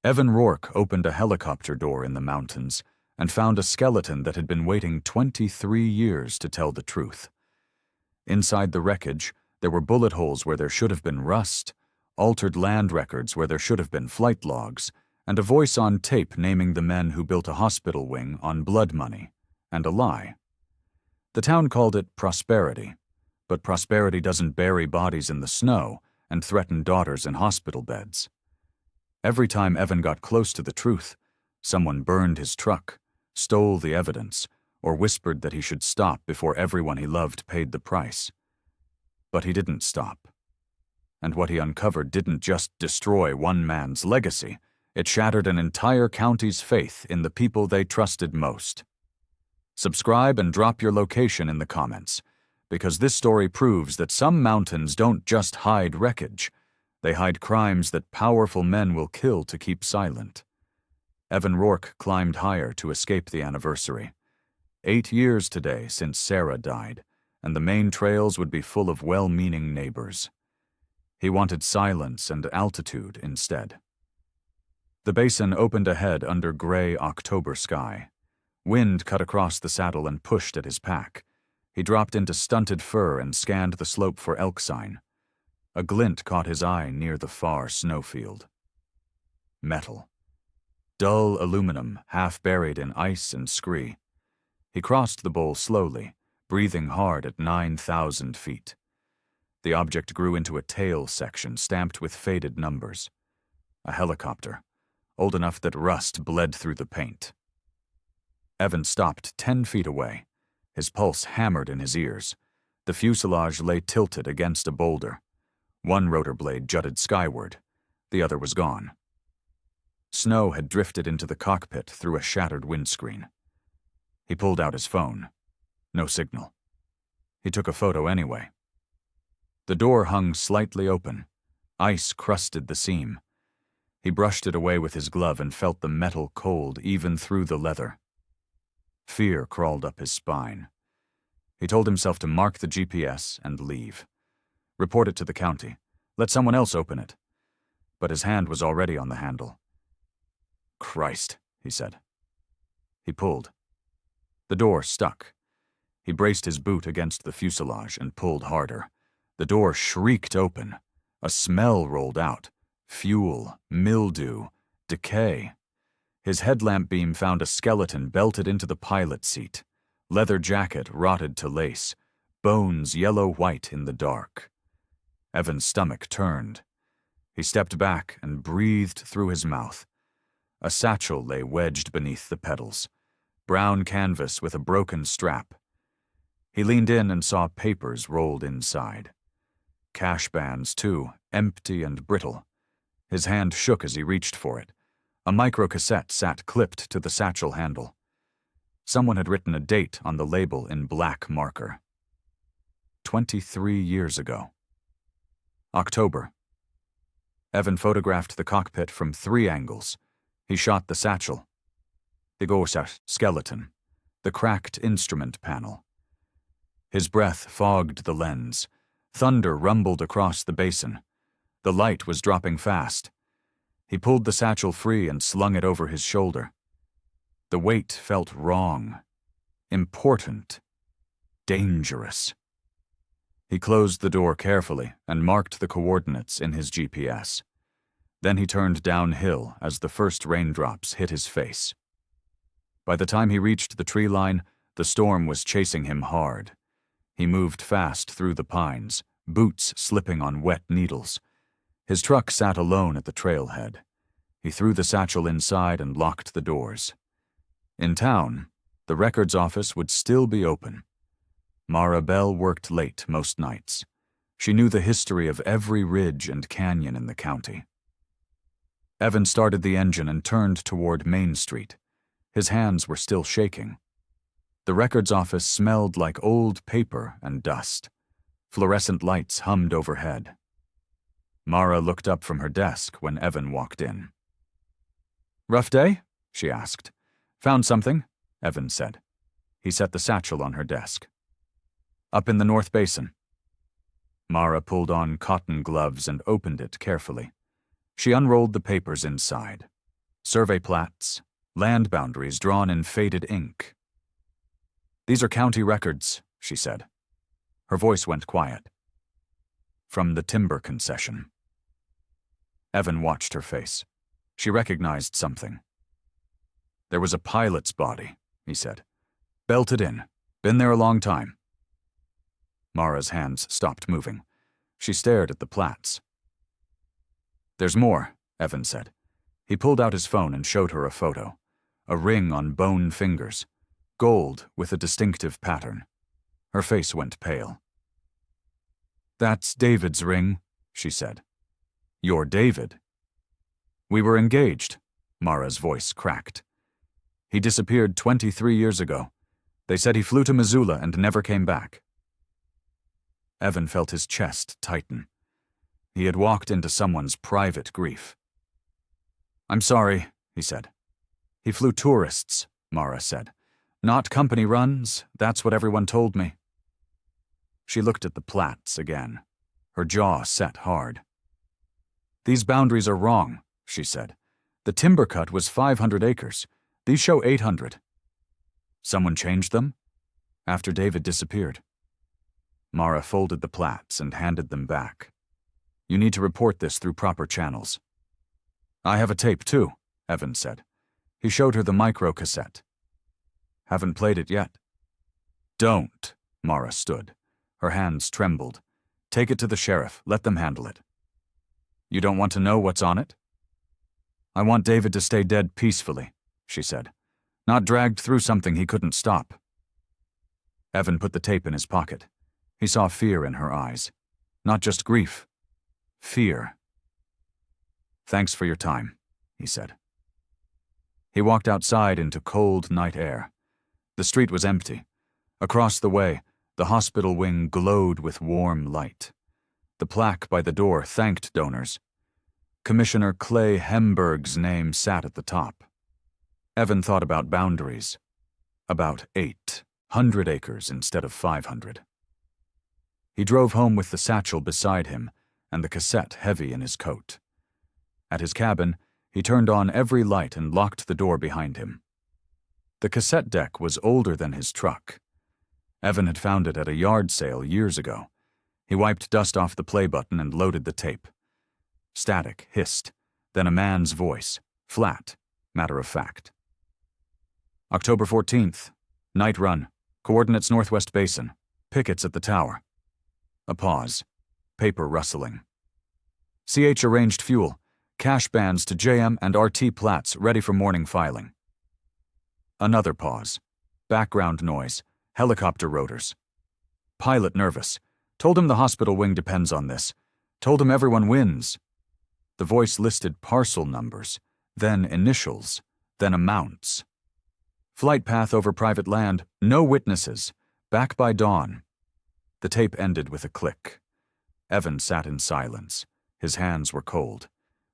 Evan Rourke opened a helicopter door in the mountains and found a skeleton that had been waiting 23 years to tell the truth. Inside the wreckage, there were bullet holes where there should have been rust, altered land records where there should have been flight logs, and a voice on tape naming the men who built a hospital wing on blood money, and a lie. The town called it prosperity, but prosperity doesn't bury bodies in the snow and threaten daughters in hospital beds. Every time Evan got close to the truth, someone burned his truck, stole the evidence, or whispered that he should stop before everyone he loved paid the price. But he didn't stop. And what he uncovered didn't just destroy one man's legacy, it shattered an entire county's faith in the people they trusted most. Subscribe and drop your location in the comments, because this story proves that some mountains don't just hide wreckage, they hide crimes that powerful men will kill to keep silent. Evan Rourke climbed higher to escape the anniversary. 8 years today since Sarah died, and the main trails would be full of well-meaning neighbors. He wanted silence and altitude instead. The basin opened ahead under gray October sky. Wind cut across the saddle and pushed at his pack. He dropped into stunted fur and scanned the slope for elk sign. A glint caught his eye near the far snowfield. Metal. Dull aluminum, half buried in ice and scree. He crossed the bowl slowly, breathing hard at 9,000 feet. The object grew into a tail section stamped with faded numbers. A helicopter, old enough that rust bled through the paint. Evan stopped 10 feet away. His pulse hammered in his ears. The fuselage lay tilted against a boulder. One rotor blade jutted skyward. The other was gone. Snow had drifted into the cockpit through a shattered windscreen. He pulled out his phone. No signal. He took a photo anyway. The door hung slightly open. Ice crusted the seam. He brushed it away with his glove and felt the metal cold even through the leather. Fear crawled up his spine. He told himself to mark the GPS and leave. Report it to the county. Let someone else open it. But his hand was already on the handle. Christ, he said. He pulled. The door stuck. He braced his boot against the fuselage and pulled harder. The door shrieked open. A smell rolled out. Fuel, mildew, decay. His headlamp beam found a skeleton belted into the pilot seat. Leather jacket rotted to lace. Bones yellow-white in the dark. Evan's stomach turned. He stepped back and breathed through his mouth. A satchel lay wedged beneath the pedals. Brown canvas with a broken strap. He leaned in and saw papers rolled inside. Cash bands, too, empty and brittle. His hand shook as he reached for it. A microcassette sat clipped to the satchel handle. Someone had written a date on the label in black marker. 23 years ago. October. Evan photographed the cockpit from 3 angles. He shot the satchel. The Gorsat skeleton. The cracked instrument panel. His breath fogged the lens. Thunder rumbled across the basin. The light was dropping fast. He pulled the satchel free and slung it over his shoulder. The weight felt wrong. Important. Dangerous. He closed the door carefully and marked the coordinates in his GPS. Then he turned downhill as the first raindrops hit his face. By the time he reached the tree line, the storm was chasing him hard. He moved fast through the pines, boots slipping on wet needles. His truck sat alone at the trailhead. He threw the satchel inside and locked the doors. In town, the records office would still be open. Mara Bell worked late most nights. She knew the history of every ridge and canyon in the county. Evan started the engine and turned toward Main Street. His hands were still shaking. The records office smelled like old paper and dust. Fluorescent lights hummed overhead. Mara looked up from her desk when Evan walked in. "Rough day?" she asked. "Found something?" Evan said. He set the satchel on her desk. "Up in the North Basin." Mara pulled on cotton gloves and opened it carefully. She unrolled the papers inside. survey plats, land boundaries drawn in faded ink. "These are county records," she said. Her voice went quiet. "From the timber concession." Evan watched her face. She recognized something. "There was a pilot's body," he said. "Belted in. Been there a long time." Mara's hands stopped moving. She stared at the plats. "There's more," Evan said. He pulled out his phone and showed her a photo. A ring on bone fingers. Gold with a distinctive pattern. Her face went pale. "That's David's ring," she said. "You're David." "We were engaged," Mara's voice cracked. "He disappeared 23 years ago. They said he flew to Missoula and never came back." Evan felt his chest tighten. He had walked into someone's private grief. "I'm sorry," he said. "He flew tourists," Mara said. "Not company runs, that's what everyone told me." She looked at the plats again. Her jaw set hard. "These boundaries are wrong," she said. "The timber cut was 500 acres. These show 800. "Someone changed them?" "After David disappeared." Mara folded the plats and handed them back. "You need to report this through proper channels." "I have a tape, too," Evan said. He showed her the micro-cassette. "Haven't played it yet." "Don't," Mara stood. Her hands trembled. "Take it to the sheriff. Let them handle it." "You don't want to know what's on it?" "I want David to stay dead peacefully," she said. "Not dragged through something he couldn't stop." Evan put the tape in his pocket. He saw fear in her eyes. Not just grief. Fear. "Thanks for your time," he said. He walked outside into cold night air. The street was empty. Across the way, the hospital wing glowed with warm light. The plaque by the door thanked donors. Commissioner Clay Hemberg's name sat at the top. Evan thought about boundaries. About 800 acres instead of 500. He drove home with the satchel beside him and the cassette heavy in his coat. At his cabin, he turned on every light and locked the door behind him. The cassette deck was older than his truck. Evan had found it at a yard sale years ago. He wiped dust off the play button and loaded the tape. Static hissed, then a man's voice, flat, matter of fact. "October 14th, night run, coordinates Northwest Basin, pickets at the tower." A pause, paper rustling. "CH arranged fuel, cash bands to JM and RT plats ready for morning filing." Another pause, background noise, helicopter rotors. "Pilot nervous. Told him the hospital wing depends on this. Told him everyone wins." The voice listed parcel numbers, then initials, then amounts. "Flight path over private land, no witnesses. Back by dawn." The tape ended with a click. Evan sat in silence. His hands were cold.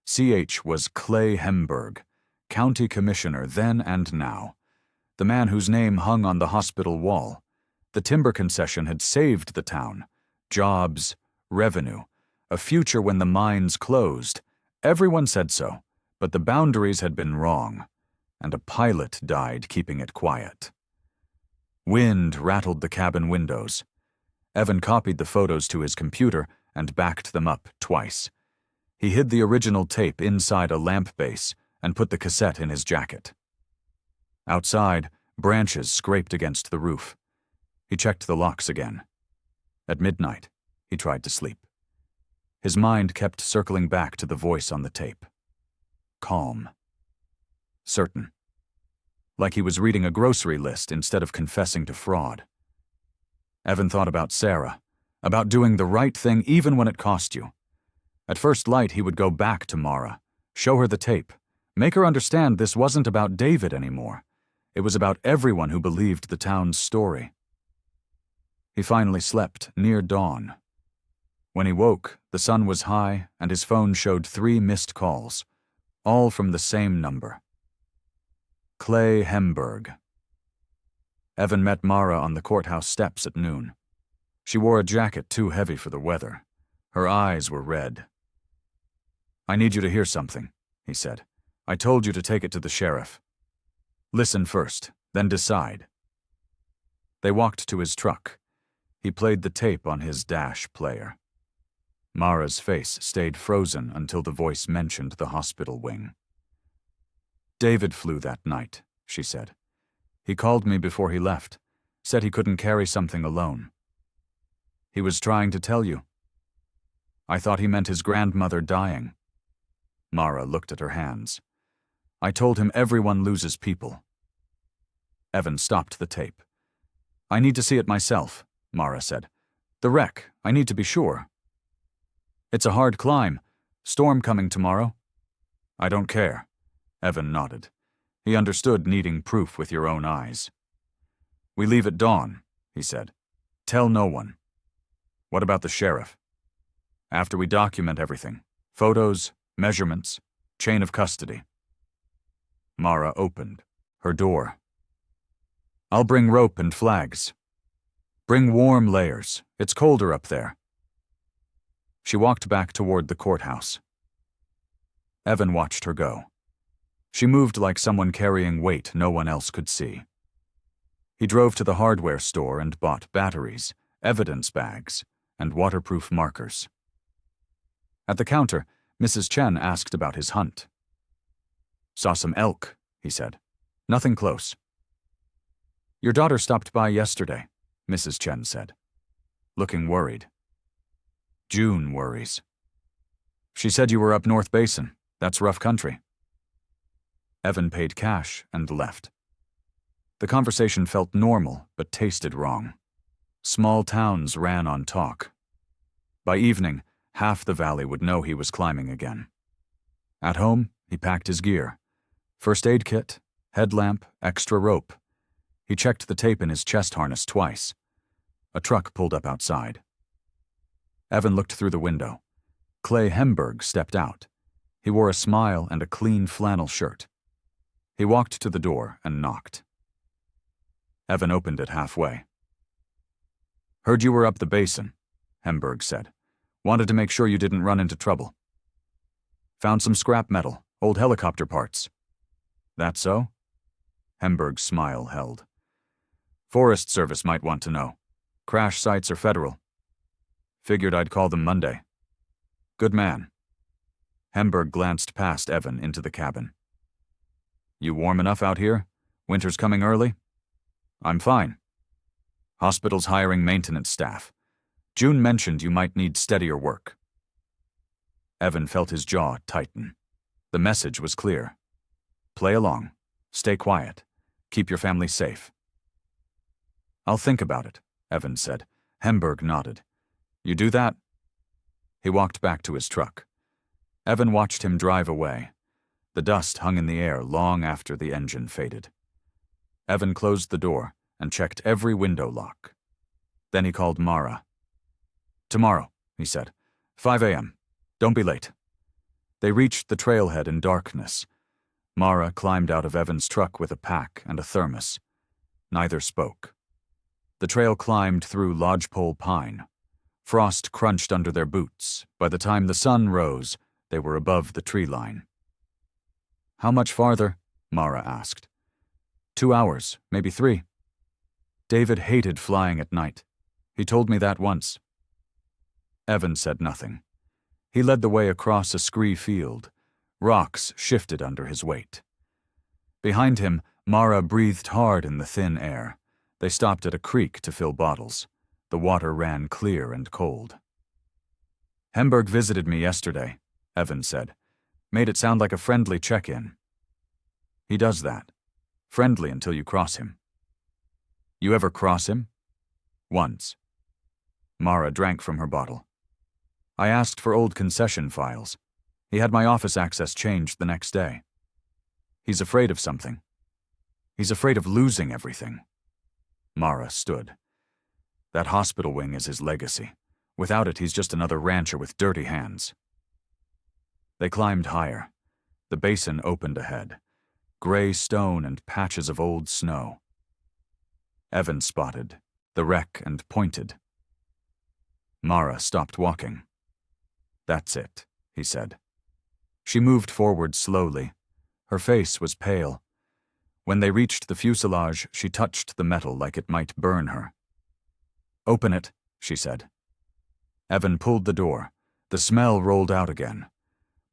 CH was Clay Hemberg, county commissioner then and now. The man whose name hung on the hospital wall. The timber concession had saved the town. Jobs, revenue, a future when the mines closed. Everyone said so, but the boundaries had been wrong, and a pilot died keeping it quiet. Wind rattled the cabin windows. Evan copied the photos to his computer and backed them up twice. He hid the original tape inside a lamp base and put the cassette in his jacket. Outside, branches scraped against the roof. He checked the locks again. At midnight, he tried to sleep. His mind kept circling back to the voice on the tape. Calm. Certain. Like he was reading a grocery list instead of confessing to fraud. Evan thought about Sarah, about doing the right thing even when it cost you. At first light, he would go back to Mara, show her the tape, make her understand this wasn't about David anymore. It was about everyone who believed the town's story. He finally slept near dawn. When he woke, the sun was high and his phone showed 3 missed calls, all from the same number. Clay Hemberg. Evan met Mara on the courthouse steps at noon. She wore a jacket too heavy for the weather. Her eyes were red. "I need you to hear something," he said. I told you to take it to the sheriff. Listen first, then decide. They walked to his truck. He played the tape on his dash player. Mara's face stayed frozen until the voice mentioned the hospital wing. David flew that night, she said. He called me before he left, said he couldn't carry something alone. He was trying to tell you. I thought he meant his grandmother dying. Mara looked at her hands. I told him everyone loses people. Evan stopped the tape. I need to see it myself, Mara said. The wreck, I need to be sure. It's a hard climb. Storm coming tomorrow. I don't care. Evan nodded. He understood needing proof with your own eyes. We leave at dawn, he said. Tell no one. What about the sheriff? After we document everything, photos, measurements, chain of custody. Mara opened her door. I'll bring rope and flags. Bring warm layers. It's colder up there. She walked back toward the courthouse. Evan watched her go. She moved like someone carrying weight no one else could see. He drove to the hardware store and bought batteries, evidence bags, and waterproof markers. At the counter, Mrs. Chen asked about his hunt. Saw some elk, he said. Nothing close. Your daughter stopped by yesterday, Mrs. Chen said, looking worried. June worries. She said you were up North Basin. That's rough country. Evan paid cash and left. The conversation felt normal, but tasted wrong. Small towns ran on talk. By evening, half the valley would know he was climbing again. At home, he packed his gear. First aid kit, headlamp, extra rope. He checked the tape in his chest harness twice. A truck pulled up outside. Evan looked through the window. Clay Hemberg stepped out. He wore a smile and a clean flannel shirt. He walked to the door and knocked. Evan opened it halfway. Heard you were up the basin, Hemberg said. Wanted to make sure you didn't run into trouble. Found some scrap metal, old helicopter parts. That so? Hemberg's smile held. Forest Service might want to know. Crash sites are federal. Figured I'd call them Monday. Good man. Hemberg glanced past Evan into the cabin. You warm enough out here? Winter's coming early? I'm fine. Hospital's hiring maintenance staff. June mentioned you might need steadier work. Evan felt his jaw tighten. The message was clear. Play along. Stay quiet. Keep your family safe. I'll think about it, Evan said. Hemberg nodded. You do that? He walked back to his truck. Evan watched him drive away. The dust hung in the air long after the engine faded. Evan closed the door and checked every window lock. Then he called Mara. Tomorrow, he said. 5 a.m. Don't be late. They reached the trailhead in darkness. Mara climbed out of Evan's truck with a pack and a thermos. Neither spoke. The trail climbed through lodgepole pine. Frost crunched under their boots. By the time the sun rose, they were above the tree line. How much farther? Mara asked. 2 hours, maybe 3. David hated flying at night. He told me that once. Evan said nothing. He led the way across a scree field. Rocks shifted under his weight. Behind him, Mara breathed hard in the thin air. They stopped at a creek to fill bottles. The water ran clear and cold. Hemberg visited me yesterday, Evan said. Made it sound like a friendly check-in. He does that. Friendly until you cross him. You ever cross him? Once. Mara drank from her bottle. I asked for old concession files. He had my office access changed the next day. He's afraid of something. He's afraid of losing everything. Mara stood. That hospital wing is his legacy. Without it, he's just another rancher with dirty hands. They climbed higher. The basin opened ahead. Gray stone and patches of old snow. Evan spotted the wreck and pointed. Mara stopped walking. That's it, he said. She moved forward slowly. Her face was pale. When they reached the fuselage, she touched the metal like it might burn her. "Open it," she said. Evan pulled the door. The smell rolled out again.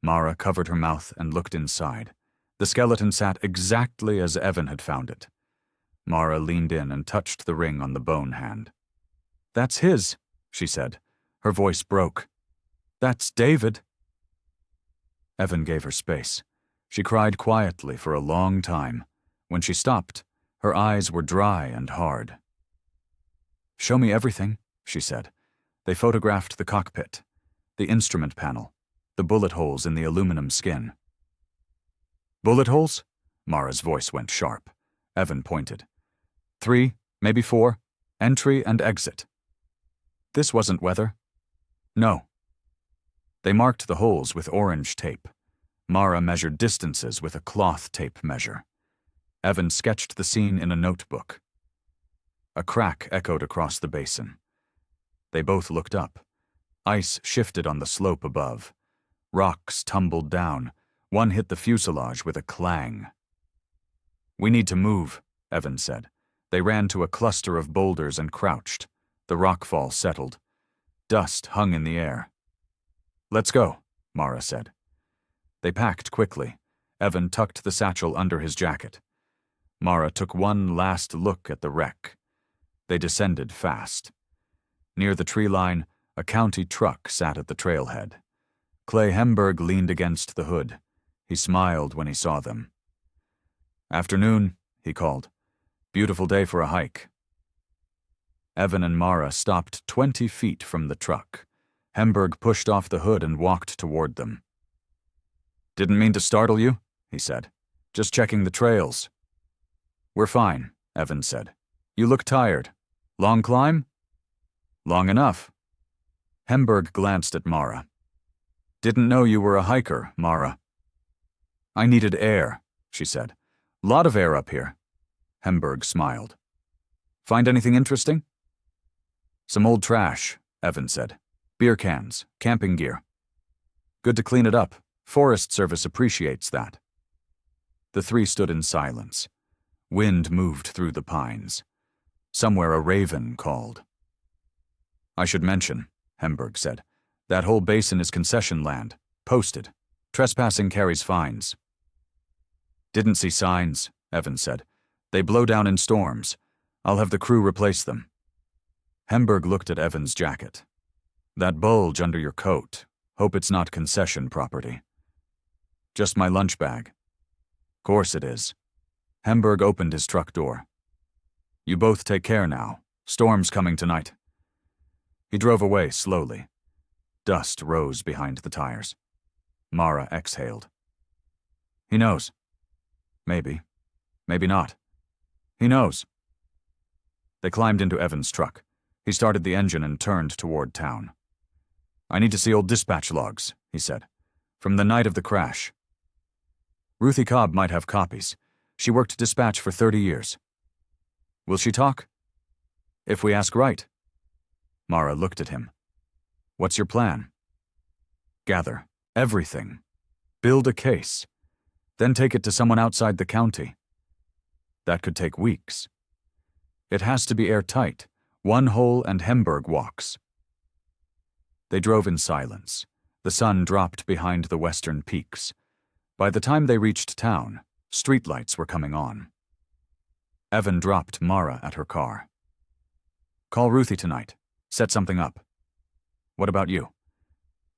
Mara covered her mouth and looked inside. The skeleton sat exactly as Evan had found it. Mara leaned in and touched the ring on the bone hand. "That's his," she said. Her voice broke. "That's David." Evan gave her space. She cried quietly for a long time. When she stopped, her eyes were dry and hard. "Show me everything," she said. They photographed the cockpit, the instrument panel, the bullet holes in the aluminum skin. "Bullet holes?" Mara's voice went sharp. Evan pointed. 3, maybe 4, entry and exit. This wasn't weather. No. They marked the holes with orange tape. Mara measured distances with a cloth tape measure. Evan sketched the scene in a notebook. A crack echoed across the basin. They both looked up. Ice shifted on the slope above. Rocks tumbled down. One hit the fuselage with a clang. "We need to move," Evan said. They ran to a cluster of boulders and crouched. The rockfall settled. Dust hung in the air. "Let's go," Mara said. They packed quickly. Evan tucked the satchel under his jacket. Mara took one last look at the wreck. They descended fast. Near the tree line, a county truck sat at the trailhead. Clay Hemberg leaned against the hood. He smiled when he saw them. "Afternoon," he called. "Beautiful day for a hike." Evan and Mara stopped 20 feet from the truck. Hemberg pushed off the hood and walked toward them. "Didn't mean to startle you," he said. "Just checking the trails." "We're fine," Evan said. "You look tired. Long climb?" "Long enough." Hemberg glanced at Mara. "Didn't know you were a hiker, Mara." "I needed air," she said. "Lot of air up here." Hemberg smiled. "Find anything interesting?" "Some old trash," Evan said. "Beer cans, camping gear. Good to clean it up. Forest Service appreciates that." The three stood in silence. Wind moved through the pines. Somewhere a raven called. "I should mention," Hemberg said, "that whole basin is concession land. Posted. Trespassing carries fines." "Didn't see signs," Evan said. "They blow down in storms. I'll have the crew replace them." Hemberg looked at Evan's jacket. "That bulge under your coat. Hope it's not concession property." "Just my lunch bag." "Course it is." Hemberg opened his truck door. "You both take care now. Storm's coming tonight." He drove away slowly. Dust rose behind the tires. Mara exhaled. "He knows." "Maybe. Maybe not. He knows." They climbed into Evan's truck. He started the engine and turned toward town. "I need to see old dispatch logs," he said. "From the night of the crash." "Ruthie Cobb might have copies. She worked dispatch for 30 years. "Will she talk?" "If we ask right." Mara looked at him. "What's your plan?" "Gather everything. Build a case. Then take it to someone outside the county. That could take weeks. It has to be airtight. One hole and Hemberg walks." They drove in silence. The sun dropped behind the western peaks. By the time they reached town, streetlights were coming on. Evan dropped Mara at her car. "Call Ruthie tonight. Set something up." "What about you?"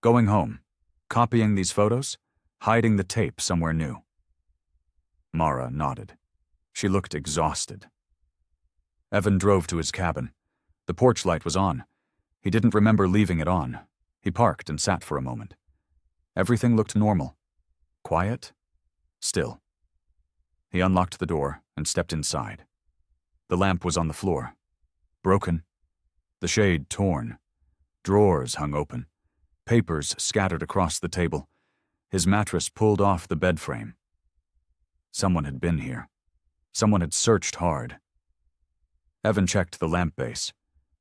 "Going home. Copying these photos. Hiding the tape somewhere new." Mara nodded. She looked exhausted. Evan drove to his cabin. The porch light was on. He didn't remember leaving it on. He parked and sat for a moment. Everything looked normal. Quiet. Still. He unlocked the door and stepped inside. The lamp was on the floor. Broken. The shade torn. Drawers hung open. Papers scattered across the table. His mattress pulled off the bed frame. Someone had been here. Someone had searched hard. Evan checked the lamp base.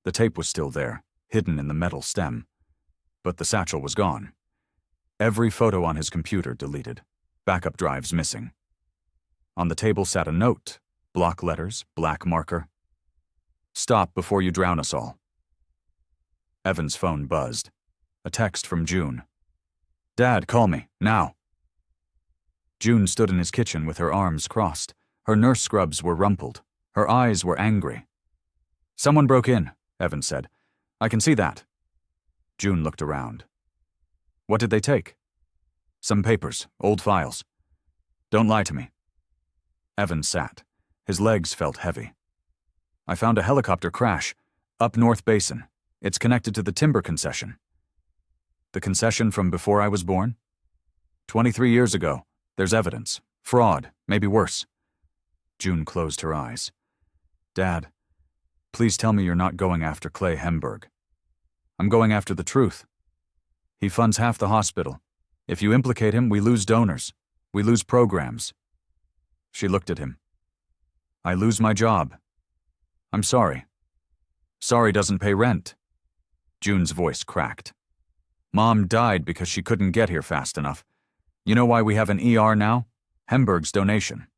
The tape was still there, hidden in the metal stem. But the satchel was gone. Every photo on his computer deleted. Backup drives missing. On the table sat a note, block letters, black marker. "Stop before you drown us all." Evan's phone buzzed. A text from June. "Dad, call me, now." June stood in his kitchen with her arms crossed. Her nurse scrubs were rumpled. Her eyes were angry. "Someone broke in," Evan said. "I can see that." June looked around. "What did they take?" "Some papers, old files." "Don't lie to me." Evan sat. His legs felt heavy. "I found a helicopter crash, up North Basin. It's connected to the timber concession." "The concession from before I was born?" 23 years ago. There's evidence. Fraud, maybe worse." June closed her eyes. "Dad, please tell me you're not going after Clay Hemberg." "I'm going after the truth. He funds half the hospital. If you implicate him, we lose donors. We lose programs." She looked at him. "I lose my job. I'm sorry." "Sorry doesn't pay rent." June's voice cracked. "Mom died because she couldn't get here fast enough. You know why we have an ER now? Hemberg's donation.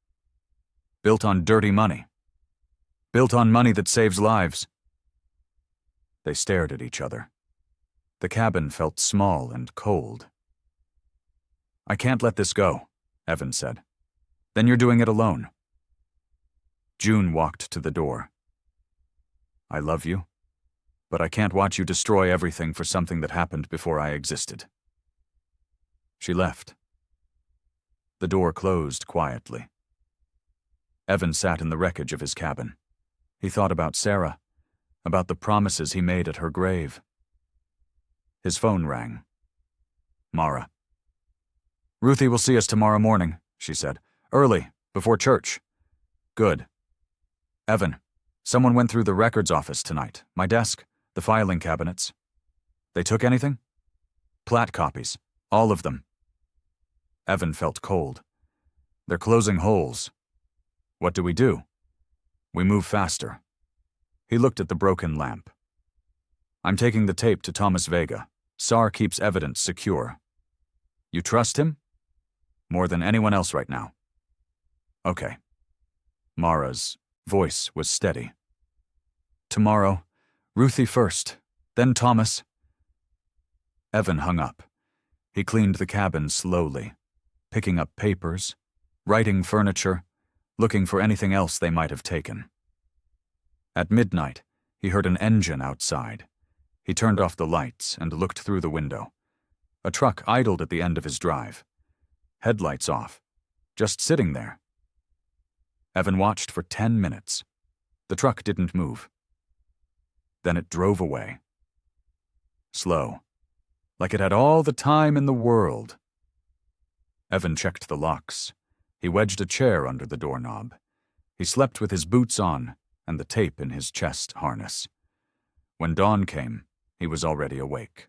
Built on dirty money. Built on money that saves lives." They stared at each other. The cabin felt small and cold. "I can't let this go," Evan said. "Then you're doing it alone." June walked to the door. "I love you, but I can't watch you destroy everything for something that happened before I existed." She left. The door closed quietly. Evan sat in the wreckage of his cabin. He thought about Sarah, about the promises he made at her grave. His phone rang. Mara. "Ruthie will see us tomorrow morning," she said. "Early, before church." "Good." "Evan, someone went through the records office tonight, my desk, the filing cabinets. They took anything?" "Plat copies, all of them." Evan felt cold. "They're closing holes." "What do we do?" "We move faster." He looked at the broken lamp. "I'm taking the tape to Thomas Vega. SAR keeps evidence secure." "You trust him?" "More than anyone else right now." "Okay." Mara's voice was steady. "Tomorrow, Ruthie first, then Thomas." Evan hung up. He cleaned the cabin slowly, picking up papers, writing furniture, looking for anything else they might have taken. At midnight, he heard an engine outside. He turned off the lights and looked through the window. A truck idled at the end of his drive. Headlights off, just sitting there. Evan watched for 10 minutes. The truck didn't move. Then it drove away. Slow, like it had all the time in the world. Evan checked the locks. He wedged a chair under the doorknob. He slept with his boots on and the tape in his chest harness. When dawn came, he was already awake.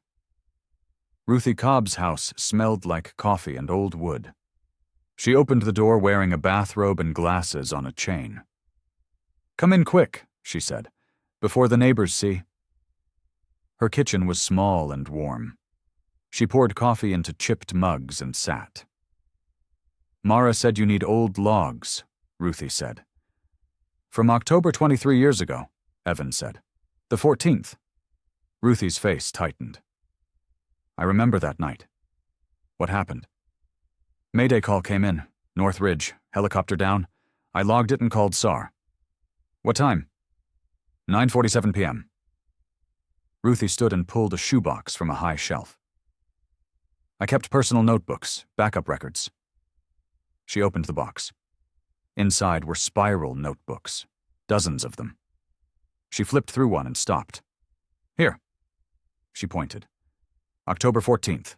Ruthie Cobb's house smelled like coffee and old wood. She opened the door wearing a bathrobe and glasses on a chain. "Come in quick," she said, "before the neighbors see." Her kitchen was small and warm. She poured coffee into chipped mugs and sat. "Mara said you need old logs," Ruthie said. "From October 23 years ago," Evan said. "The 14th. Ruthie's face tightened. "I remember that night." "What happened?" "Mayday call came in. North Ridge, helicopter down. I logged it and called SAR." "What time?" 9:47 p.m. Ruthie stood and pulled a shoebox from a high shelf. "I kept personal notebooks, backup records." She opened the box. Inside were spiral notebooks, dozens of them. She flipped through one and stopped. "Here." She pointed. "October 14th,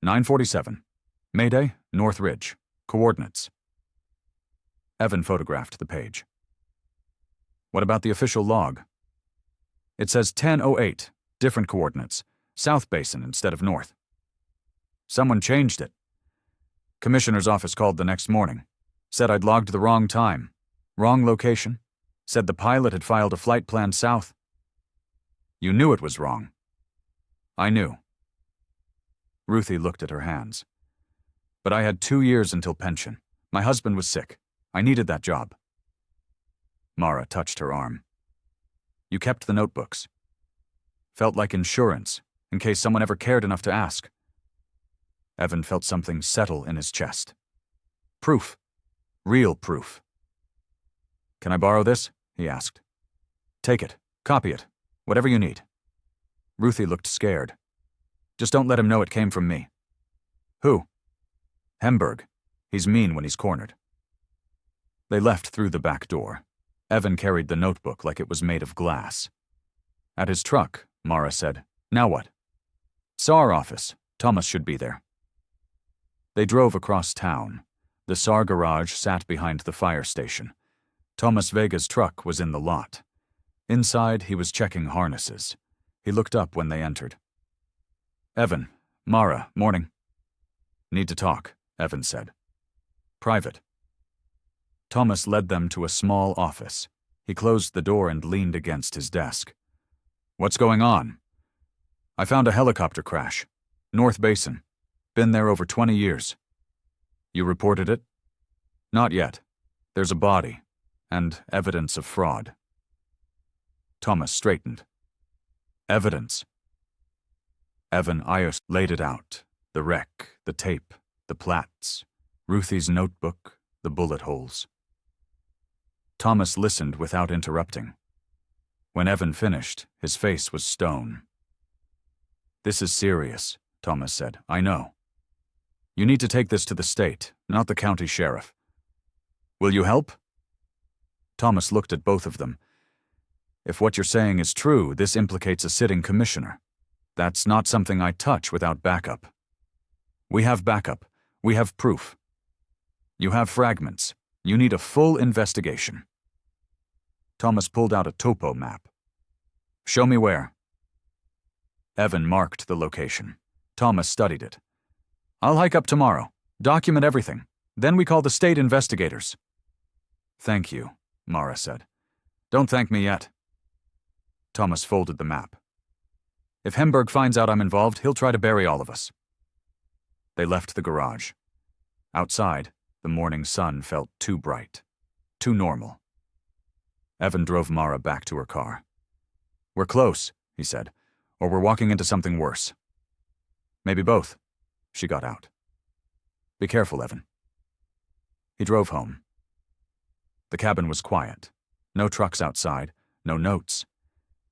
9:47. Mayday, North Ridge. Coordinates." Evan photographed the page. "What about the official log?" "It says 10:08, different coordinates, South Basin instead of North." "Someone changed it." "Commissioner's office called the next morning. Said I'd logged the wrong time, wrong location. Said the pilot had filed a flight plan south." "You knew it was wrong." "I knew." Ruthie looked at her hands. "But I had 2 years until pension. My husband was sick. I needed that job. Mara touched her arm. You kept the notebooks. Felt like insurance, in case someone ever cared enough to ask. Evan felt something settle in his chest. Proof. Real proof. Can I borrow this? He asked. Take it. Copy it. Whatever you need. Ruthie looked scared. Just don't let him know it came from me. Who? Hemberg. He's mean when he's cornered. They left through the back door. Evan carried the notebook like it was made of glass. At his truck, Mara said, Now what? SAR office. Thomas should be there. They drove across town. The SAR garage sat behind the fire station. Thomas Vega's truck was in the lot. Inside, he was checking harnesses. He looked up when they entered. Evan, Mara, morning. Need to talk, Evan said. Private. Thomas led them to a small office. He closed the door and leaned against his desk. What's going on? I found a helicopter crash. North Basin. Been there over 20 years. You reported it? Not yet. There's a body, and evidence of fraud. Thomas straightened. Evidence. Evan Ayers laid it out. The wreck, the tape, the plats, Ruthie's notebook, the bullet holes. Thomas listened without interrupting. When Evan finished, his face was stone. This is serious, Thomas said. I know. You need to take this to the state, not the county sheriff. Will you help? Thomas looked at both of them. If what you're saying is true, this implicates a sitting commissioner. That's not something I touch without backup. We have backup. We have proof. You have fragments. You need a full investigation. Thomas pulled out a topo map. Show me where. Evan marked the location. Thomas studied it. I'll hike up tomorrow. Document everything. Then we call the state investigators. Thank you, Mara said. Don't thank me yet. Thomas folded the map. If Hemberg finds out I'm involved, he'll try to bury all of us. They left the garage. Outside, the morning sun felt too bright, too normal. Evan drove Mara back to her car. We're close, he said, or we're walking into something worse. Maybe both. She got out. Be careful, Evan. He drove home. The cabin was quiet. No trucks outside, no notes.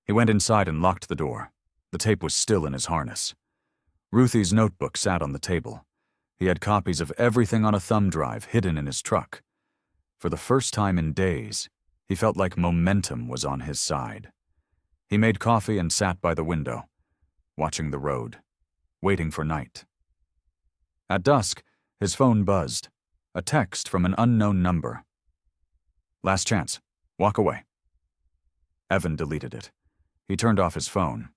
He went inside and locked the door. The tape was still in his harness. Ruthie's notebook sat on the table. He had copies of everything on a thumb drive hidden in his truck. For the first time in days, he felt like momentum was on his side. He made coffee and sat by the window, watching the road, waiting for night. At dusk, his phone buzzed. A text from an unknown number. Last chance. Walk away. Evan deleted it. He turned off his phone.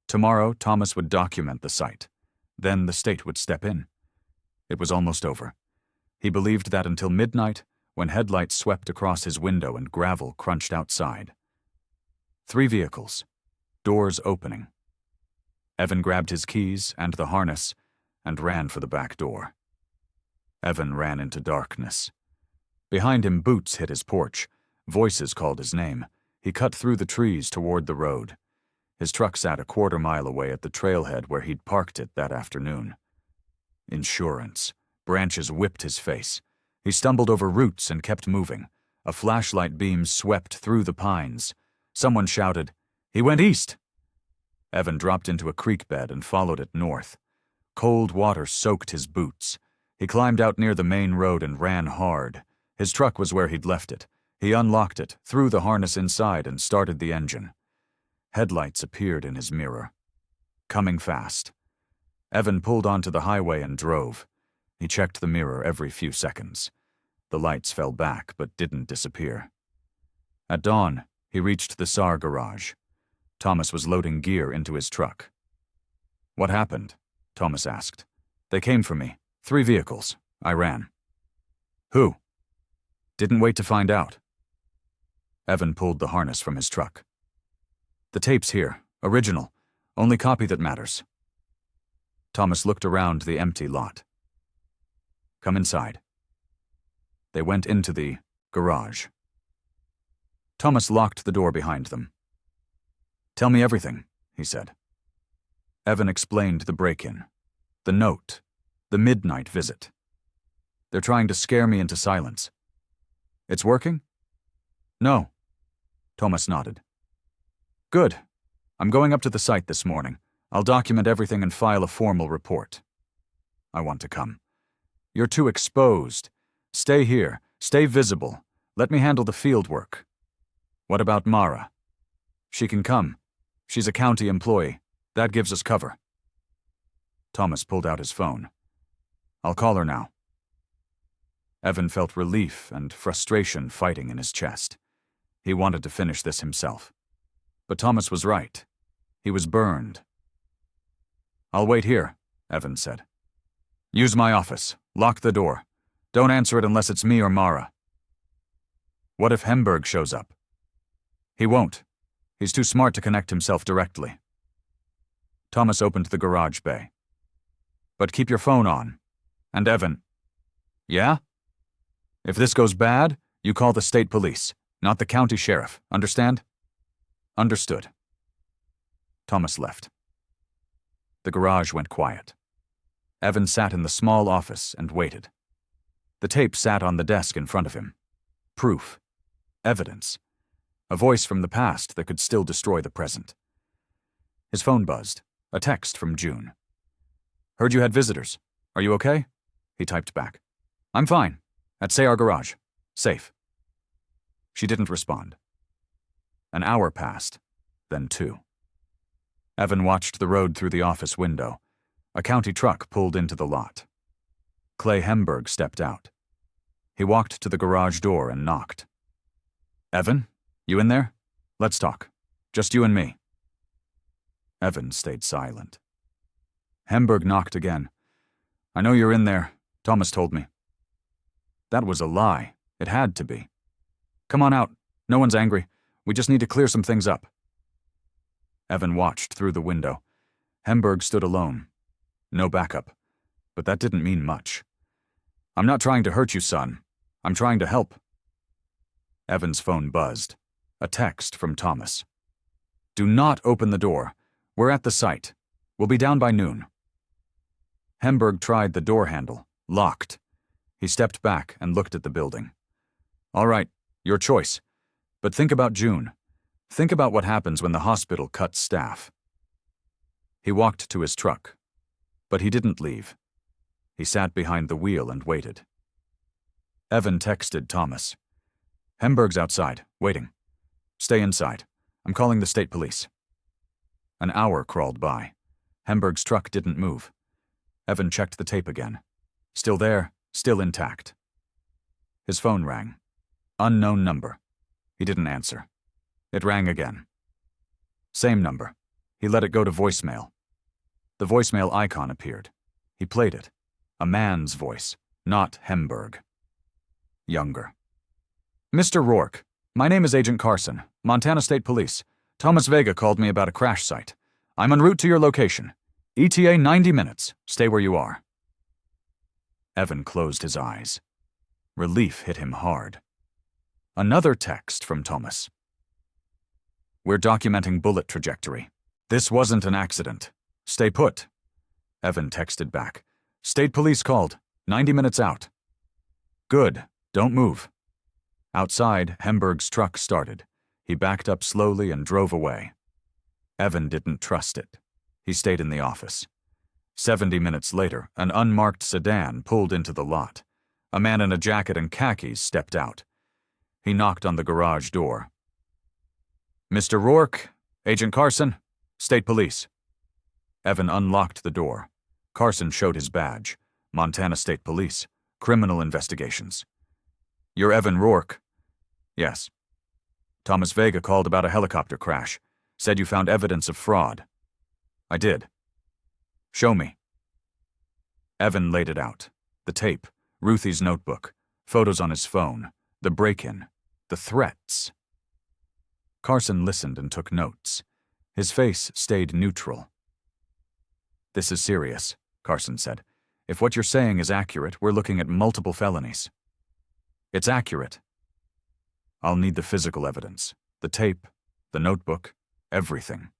Tomorrow, Thomas would document the site. Then the state would step in. It was almost over. He believed that until midnight, when headlights swept across his window and gravel crunched outside. 3 vehicles. Doors opening. Evan grabbed his keys and the harness and ran for the back door. Evan ran into darkness. Behind him, boots hit his porch. Voices called his name. He cut through the trees toward the road. His truck sat a quarter-mile away at the trailhead where he'd parked it that afternoon. Insurance. Branches whipped his face. He stumbled over roots and kept moving. A flashlight beam swept through the pines. Someone shouted, "He went east!" Evan dropped into a creek bed and followed it north. Cold water soaked his boots. He climbed out near the main road and ran hard. His truck was where he'd left it. He unlocked it, threw the harness inside, and started the engine. Headlights appeared in his mirror. Coming fast. Evan pulled onto the highway and drove. He checked the mirror every few seconds. The lights fell back but didn't disappear. At dawn, he reached the SAR garage. Thomas was loading gear into his truck. What happened? Thomas asked. They came for me. 3 vehicles. I ran. Who? Didn't wait to find out. Evan pulled the harness from his truck. The tape's here. Original. Only copy that matters. Thomas looked around the empty lot. Come inside. They went into the Garage. Thomas locked the door behind them. "Tell me everything," he said. Evan explained the break-in, the note, the midnight visit. "They're trying to scare me into silence." "It's working?" "No." Thomas nodded. "Good. I'm going up to the site this morning. I'll document everything and file a formal report." "I want to come." "You're too exposed. Stay here. Stay visible. Let me handle the field work." "What about Mara?" "She can come. She's a county employee. That gives us cover." Thomas pulled out his phone. "I'll call her now." Evan felt relief and frustration fighting in his chest. He wanted to finish this himself. But Thomas was right. He was burned. "I'll wait here," Evan said. "Use my office. Lock the door. Don't answer it unless it's me or Mara." "What if Hemberg shows up?" "He won't. He's too smart to connect himself directly." Thomas opened the garage bay. "But keep your phone on. And Evan." "Yeah?" "If this goes bad, you call the state police, not the county sheriff. Understand?" "Understood." Thomas left. The garage went quiet. Evan sat in the small office and waited. The tape sat on the desk in front of him. Proof. Evidence. A voice from the past that could still destroy the present. His phone buzzed. A text from June. "Heard you had visitors. Are you okay?" He typed back. "I'm fine. At Sayar Garage. Safe." She didn't respond. An hour passed, then 2. Evan watched the road through the office window. A county truck pulled into the lot. Clay Hemberg stepped out. He walked to the garage door and knocked. "Evan, you in there? Let's talk. Just you and me." Evan stayed silent. Hemberg knocked again. "I know you're in there. Thomas told me." That was a lie. It had to be. "Come on out. No one's angry. We just need to clear some things up." Evan watched through the window. Hemberg stood alone. No backup. But that didn't mean much. "I'm not trying to hurt you, son. I'm trying to help." Evan's phone buzzed. A text from Thomas. "Do not open the door. We're at the site. We'll be down by noon." Hemberg tried the door handle. Locked. He stepped back and looked at the building. "All right, your choice. But think about June. Think about what happens when the hospital cuts staff." He walked to his truck. But he didn't leave. He sat behind the wheel and waited. Evan texted Thomas. "Hemberg's outside, waiting. Stay inside. I'm calling the state police." An hour crawled by. Hemberg's truck didn't move. Evan checked the tape again. Still there, still intact. His phone rang. Unknown number. He didn't answer. It rang again. Same number. He let it go to voicemail. The voicemail icon appeared. He played it. A man's voice, not Hemberg. Younger. "Mr. Rourke, my name is Agent Carson, Montana State Police. Thomas Vega called me about a crash site. I'm en route to your location. ETA 90 minutes. Stay where you are." Evan closed his eyes. Relief hit him hard. Another text from Thomas. "We're documenting bullet trajectory. This wasn't an accident. Stay put." Evan texted back. "State police called. 90 minutes out." "Good. Don't move." Outside, Hemberg's truck started. He backed up slowly and drove away. Evan didn't trust it. He stayed in the office. 70 minutes later, an unmarked sedan pulled into the lot. A man in a jacket and khakis stepped out. He knocked on the garage door. "Mr. Rourke, Agent Carson, State Police." Evan unlocked the door. Carson showed his badge. Montana State Police. Criminal Investigations. "You're Evan Rourke?" "Yes." "Thomas Vega called about a helicopter crash. Said you found evidence of fraud." "I did." "Show me." Evan laid it out. The tape, Ruthie's notebook, photos on his phone, the break-in, the threats. Carson listened and took notes. His face stayed neutral. "This is serious," Carson said. "If what you're saying is accurate, we're looking at multiple felonies." "It's accurate." I'll need the physical evidence. The tape, the notebook, everything.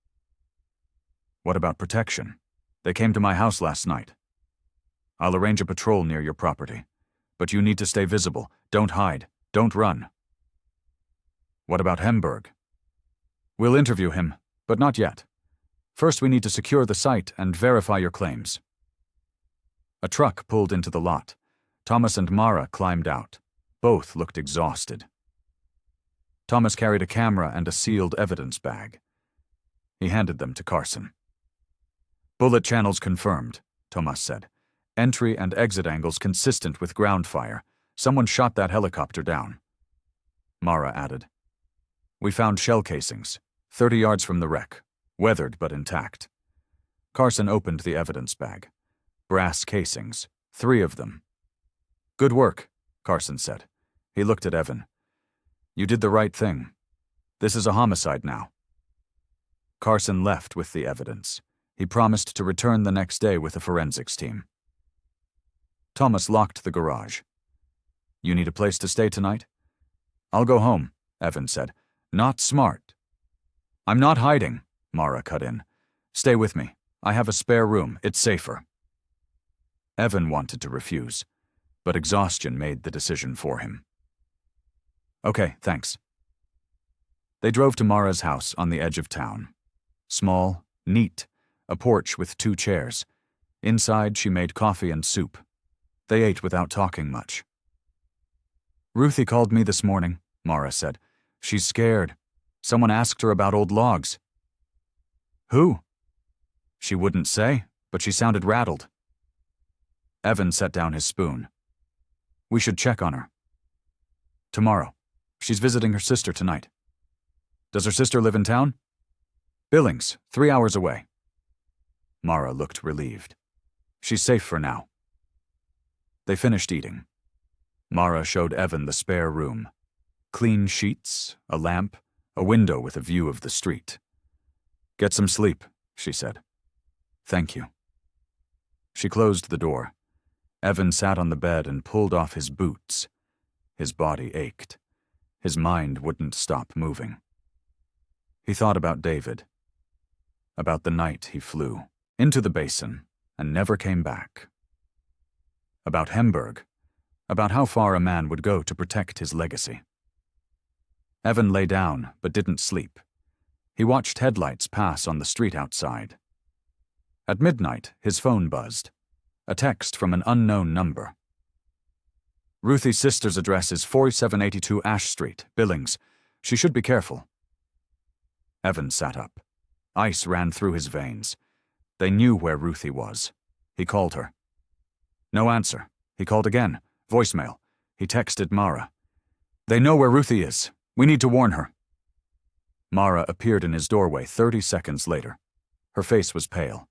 What about protection? They came to my house last night. I'll arrange a patrol near your property. But you need to stay visible. Don't hide. Don't run. What about Hemberg? We'll interview him, but not yet. First, we need to secure the site and verify your claims. A truck pulled into the lot. Thomas and Mara climbed out. Both looked exhausted. Thomas carried a camera and a sealed evidence bag. He handed them to Carson. Bullet channels confirmed, Thomas said. Entry and exit angles consistent with ground fire. Someone shot that helicopter down. Mara added. We found shell casings, 30 yards from the wreck, weathered but intact. Carson opened the evidence bag. Brass casings, 3 of them. Good work, Carson said. He looked at Evan. You did the right thing. This is a homicide now. Carson left with the evidence. He promised to return the next day with a forensics team. Thomas locked the garage. You need a place to stay tonight? I'll go home, Evan said. Not smart. I'm not hiding, Mara cut in. Stay with me. I have a spare room. It's safer. Evan wanted to refuse, but exhaustion made the decision for him. Okay, thanks. They drove to Mara's house on the edge of town. Small, neat, a porch with 2 chairs. Inside, she made coffee and soup. They ate without talking much. Ruthie called me this morning, Mara said. She's scared. Someone asked her about old logs. Who? She wouldn't say, but she sounded rattled. Evan set down his spoon. We should check on her. Tomorrow. She's visiting her sister tonight. Does her sister live in town? Billings, 3 hours away. Mara looked relieved. She's safe for now. They finished eating. Mara showed Evan the spare room. Clean sheets, a lamp, a window with a view of the street. Get some sleep, she said. Thank you. She closed the door. Evan sat on the bed and pulled off his boots. His body ached. His mind wouldn't stop moving. He thought about David. About the night he flew into the basin and never came back. About Hemberg. About how far a man would go to protect his legacy. Evan lay down, but didn't sleep. He watched headlights pass on the street outside. At midnight, his phone buzzed. A text from an unknown number. Ruthie's sister's address is 4782 Ash Street, Billings. She should be careful. Evan sat up. Ice ran through his veins. They knew where Ruthie was. He called her. No answer. He called again. Voicemail. He texted Mara. They know where Ruthie is. We need to warn her. Mara appeared in his doorway 30 seconds later. Her face was pale.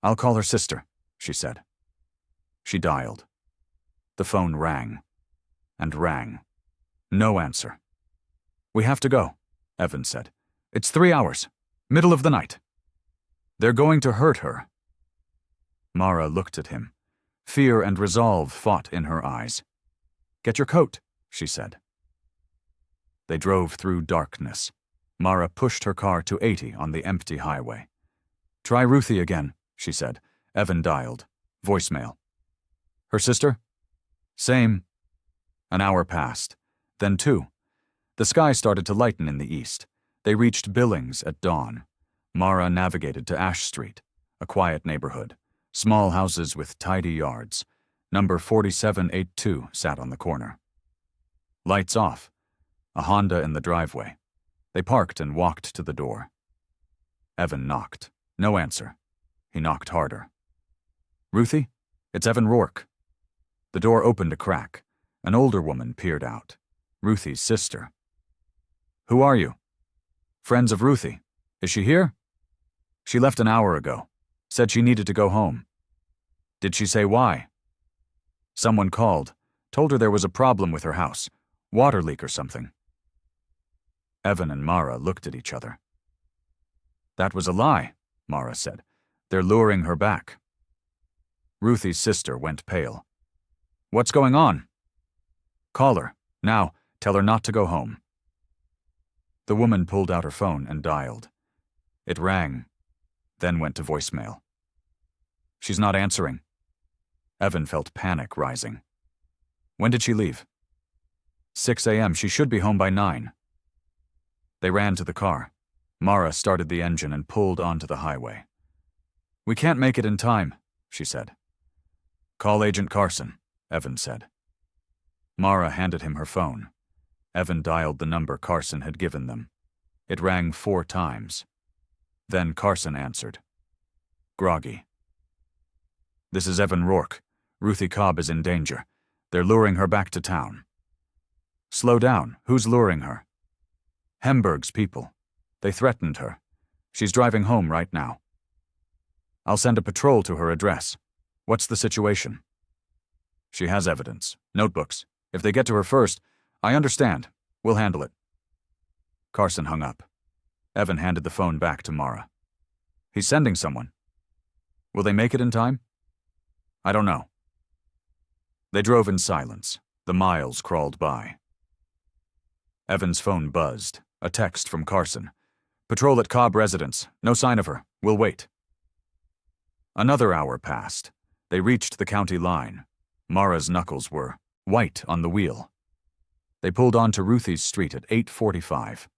I'll call her sister, she said. She dialed. The phone rang. And rang. No answer. We have to go, Evan said. It's 3 hours. Middle of the night. They're going to hurt her. Mara looked at him. Fear and resolve fought in her eyes. Get your coat, she said. They drove through darkness. Mara pushed her car to 80 on the empty highway. Try Ruthie again, she said. Evan dialed. Voicemail. Her sister? Same. An hour passed. Then 2. The sky started to lighten in the east. They reached Billings at dawn. Mara navigated to Ash Street, a quiet neighborhood. Small houses with tidy yards. Number 4782 sat on the corner. Lights off. A Honda in the driveway. They parked and walked to the door. Evan knocked. No answer. He knocked harder. Ruthie? It's Evan Rourke. The door opened a crack. An older woman peered out. Ruthie's sister. Who are you? Friends of Ruthie. Is she here? She left an hour ago. Said she needed to go home. Did she say why? Someone called. Told her there was a problem with her house. Water leak or something. Evan and Mara looked at each other. That was a lie, Mara said. They're luring her back. Ruthie's sister went pale. What's going on? Call her. Now. Tell her not to go home." The woman pulled out her phone and dialed. It rang, then went to voicemail. "She's not answering." Evan felt panic rising. "When did she leave?" 6 a.m. She should be home by 9. They ran to the car. Mara started the engine and pulled onto the highway. "We can't make it in time," she said. "Call Agent Carson," Evan said. Mara handed him her phone. Evan dialed the number Carson had given them. It rang 4 times. Then Carson answered. Groggy. "This is Evan Rourke. Ruthie Cobb is in danger. They're luring her back to town." "Slow down. Who's luring her?" "Hemberg's people. They threatened her. She's driving home right now." "I'll send a patrol to her address. What's the situation?" "She has evidence. Notebooks. If they get to her first, I understand. We'll handle it." Carson hung up. Evan handed the phone back to Mara. "He's sending someone. Will they make it in time?" "I don't know." They drove in silence. The miles crawled by. Evan's phone buzzed. A text from Carson. "Patrol at Cobb residence. No sign of her. We'll wait." Another hour passed. They reached the county line. Mara's knuckles were white on the wheel. They pulled onto Ruthie's street at 8:45.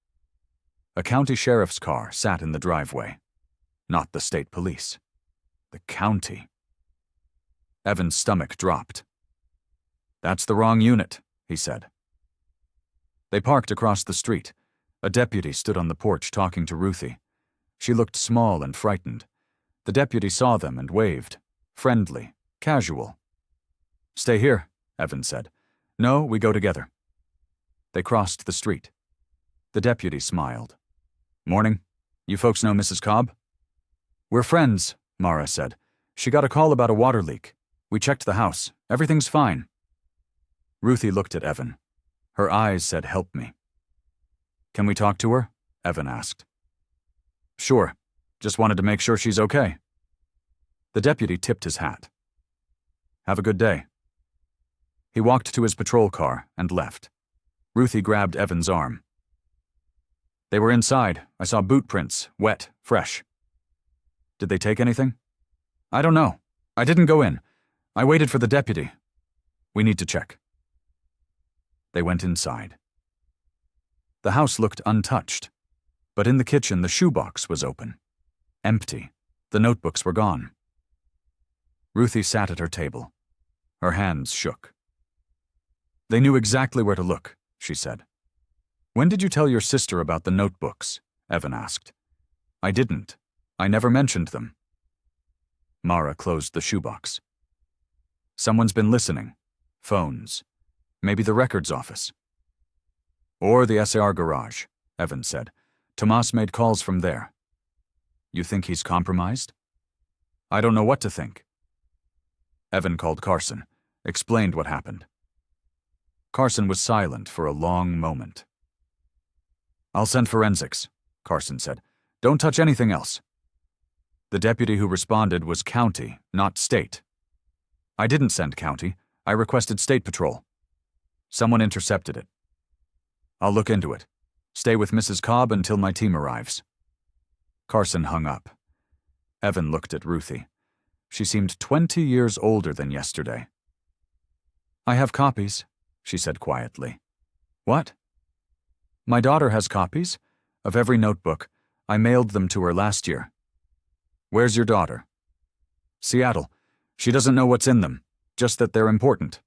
A county sheriff's car sat in the driveway. Not the state police. The county. Evan's stomach dropped. "That's the wrong unit," he said. They parked across the street. A deputy stood on the porch talking to Ruthie. She looked small and frightened. The deputy saw them and waved. Friendly, casual. "Stay here," Evan said. "No, we go together." They crossed the street. The deputy smiled. "Morning. You folks know Mrs. Cobb?" "We're friends," Mara said. "She got a call about a water leak. We checked the house. Everything's fine." Ruthie looked at Evan. Her eyes said, "Help me." "Can we talk to her?" Evan asked. "Sure. Just wanted to make sure she's okay." The deputy tipped his hat. "Have a good day." He walked to his patrol car and left. Ruthie grabbed Evan's arm. "They were inside. I saw boot prints, wet, fresh." "Did they take anything?" "I don't know. I didn't go in. I waited for the deputy. We need to check." They went inside. The house looked untouched, but in the kitchen the shoebox was open. Empty. The notebooks were gone. Ruthie sat at her table. Her hands shook. "They knew exactly where to look," she said. "When did you tell your sister about the notebooks?" Evan asked. "I didn't. I never mentioned them." Mara closed the shoebox. "Someone's been listening. Phones. Maybe the records office." "Or the SAR garage," Evan said. "Tomas made calls from there." "You think he's compromised?" "I don't know what to think." Evan called Carson, explained what happened. Carson was silent for a long moment. "I'll send forensics," Carson said. "Don't touch anything else." The deputy who responded was county, not state. "I didn't send county. I requested state patrol. Someone intercepted it. I'll look into it. Stay with Mrs. Cobb until my team arrives." Carson hung up. Evan looked at Ruthie. She seemed 20 years older than yesterday. "I have copies," she said quietly. "What?" "My daughter has copies of every notebook. I mailed them to her last year." "Where's your daughter?" "Seattle. She doesn't know what's in them, just that they're important."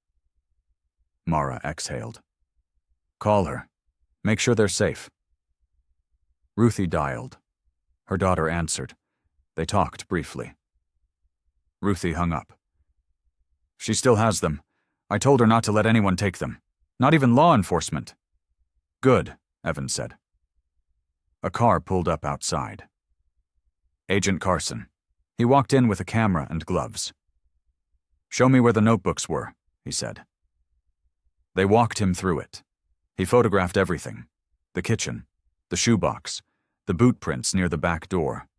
Mara exhaled. "Call her. Make sure they're safe." Ruthie dialed. Her daughter answered. They talked briefly. Ruthie hung up. "She still has them. I told her not to let anyone take them. Not even law enforcement." "Good," Evan said. A car pulled up outside. Agent Carson. He walked in with a camera and gloves. "Show me where the notebooks were," he said. They walked him through it. He photographed everything. The kitchen, the shoebox, the boot prints near the back door.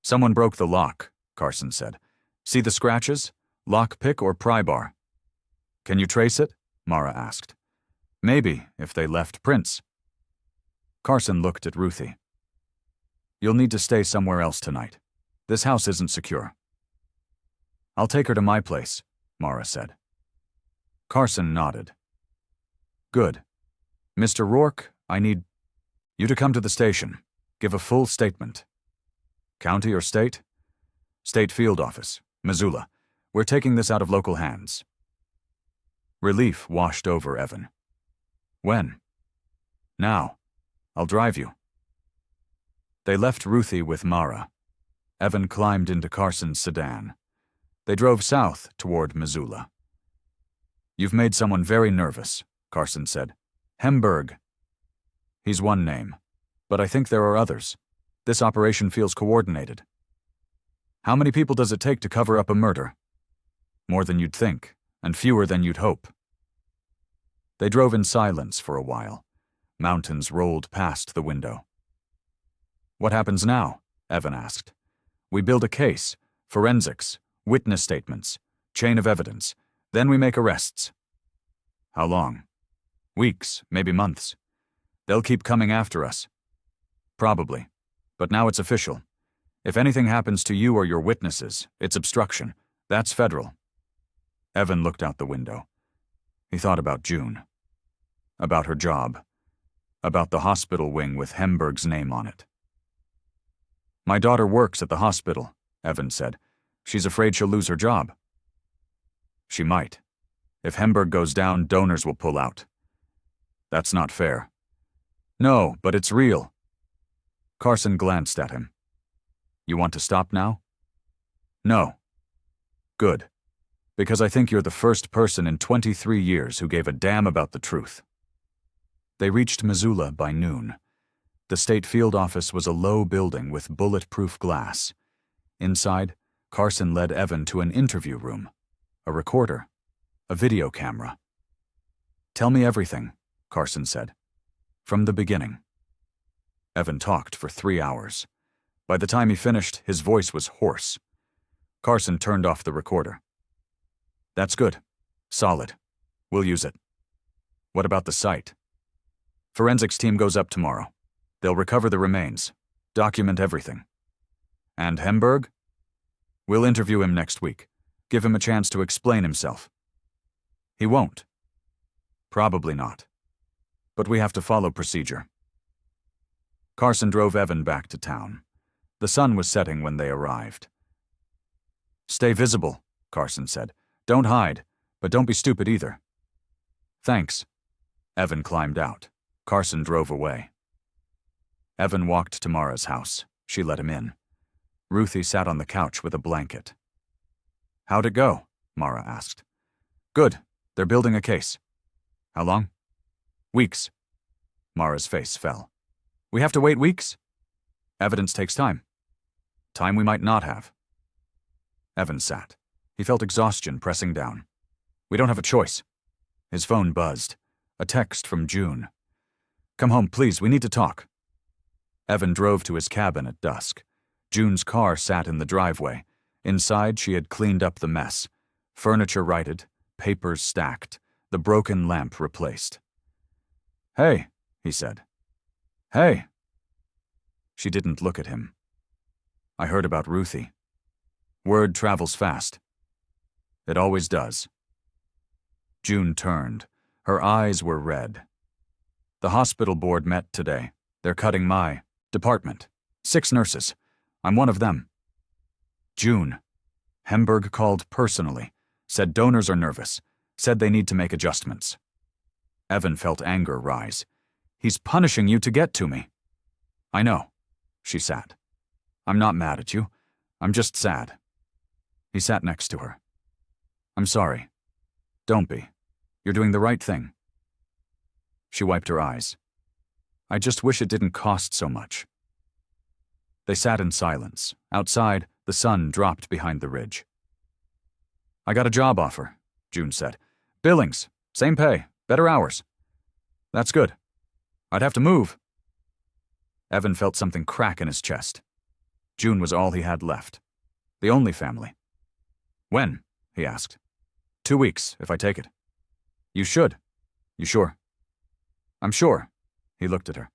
"Someone broke the lock," Carson said. "See the scratches? Lock pick or pry bar?" "Can you trace it?" Mara asked. Maybe, if they left prints. Carson looked at Ruthie. You'll need to stay somewhere else tonight. This house isn't secure. I'll take her to my place, Mara said. Carson nodded. Good. Mr. Rourke, I need you to come to the station. Give a full statement. County or state? State Field Office, Missoula. We're taking this out of local hands. Relief washed over Evan. When? Now. I'll drive you. They left Ruthie with Mara. Evan climbed into Carson's sedan. They drove south toward Missoula. You've made someone very nervous, Carson said. Hemberg. He's one name, but I think there are others. This operation feels coordinated. How many people does it take to cover up a murder? More than you'd think, and fewer than you'd hope. They drove in silence for a while. Mountains rolled past the window. What happens now? Evan asked. We build a case, forensics, witness statements, chain of evidence. Then we make arrests. How long? Weeks, maybe months. They'll keep coming after us. Probably. But now it's official. If anything happens to you or your witnesses, it's obstruction. That's federal. Evan looked out the window. He thought about June. About her job. About the hospital wing with Hemberg's name on it. My daughter works at the hospital, Evan said. She's afraid she'll lose her job. She might. If Hemberg goes down, donors will pull out. That's not fair. No, but it's real. Carson glanced at him. You want to stop now? No. Good. Because I think you're the first person in 23 years who gave a damn about the truth. They reached Missoula by noon. The state field office was a low building with bulletproof glass. Inside, Carson led Evan to an interview room, a recorder, a video camera. Tell me everything, Carson said. From the beginning. Evan talked for 3 hours. By the time he finished, his voice was hoarse. Carson turned off the recorder. That's good. Solid. We'll use it. What about the site? Forensics team goes up tomorrow. They'll recover the remains, document everything. And Hemberg? We'll interview him next week. Give him a chance to explain himself. He won't. Probably not. But we have to follow procedure. Carson drove Evan back to town. The sun was setting when they arrived. Stay visible, Carson said. Don't hide, but don't be stupid either. Thanks. Evan climbed out. Carson drove away. Evan walked to Mara's house. She let him in. Ruthie sat on the couch with a blanket. How'd it go? Mara asked. Good. They're building a case. How long? Weeks. Mara's face fell. We have to wait weeks? Evidence takes time. Time we might not have. Evan sat. He felt exhaustion pressing down. We don't have a choice. His phone buzzed. A text from June. Come home, please. We need to talk. Evan drove to his cabin at dusk. June's car sat in the driveway. Inside, she had cleaned up the mess. Furniture righted, papers stacked, the broken lamp replaced. Hey, he said. Hey. She didn't look at him. I heard about Ruthie. Word travels fast. It always does. June turned. Her eyes were red. The hospital board met today. They're cutting my department. 6 nurses. I'm one of them. June. Hemberg called personally. Said donors are nervous. Said they need to make adjustments. Evan felt anger rise. He's punishing you to get to me. I know. She sat. I'm not mad at you. I'm just sad. He sat next to her. I'm sorry. Don't be. You're doing the right thing. She wiped her eyes. I just wish it didn't cost so much. They sat in silence. Outside, the sun dropped behind the ridge. I got a job offer, June said. Billings, same pay, better hours. That's good. I'd have to move. Evan felt something crack in his chest. June was all he had left. The only family. When? He asked. 2 weeks, if I take it. You should. You sure? I'm sure. He looked at her.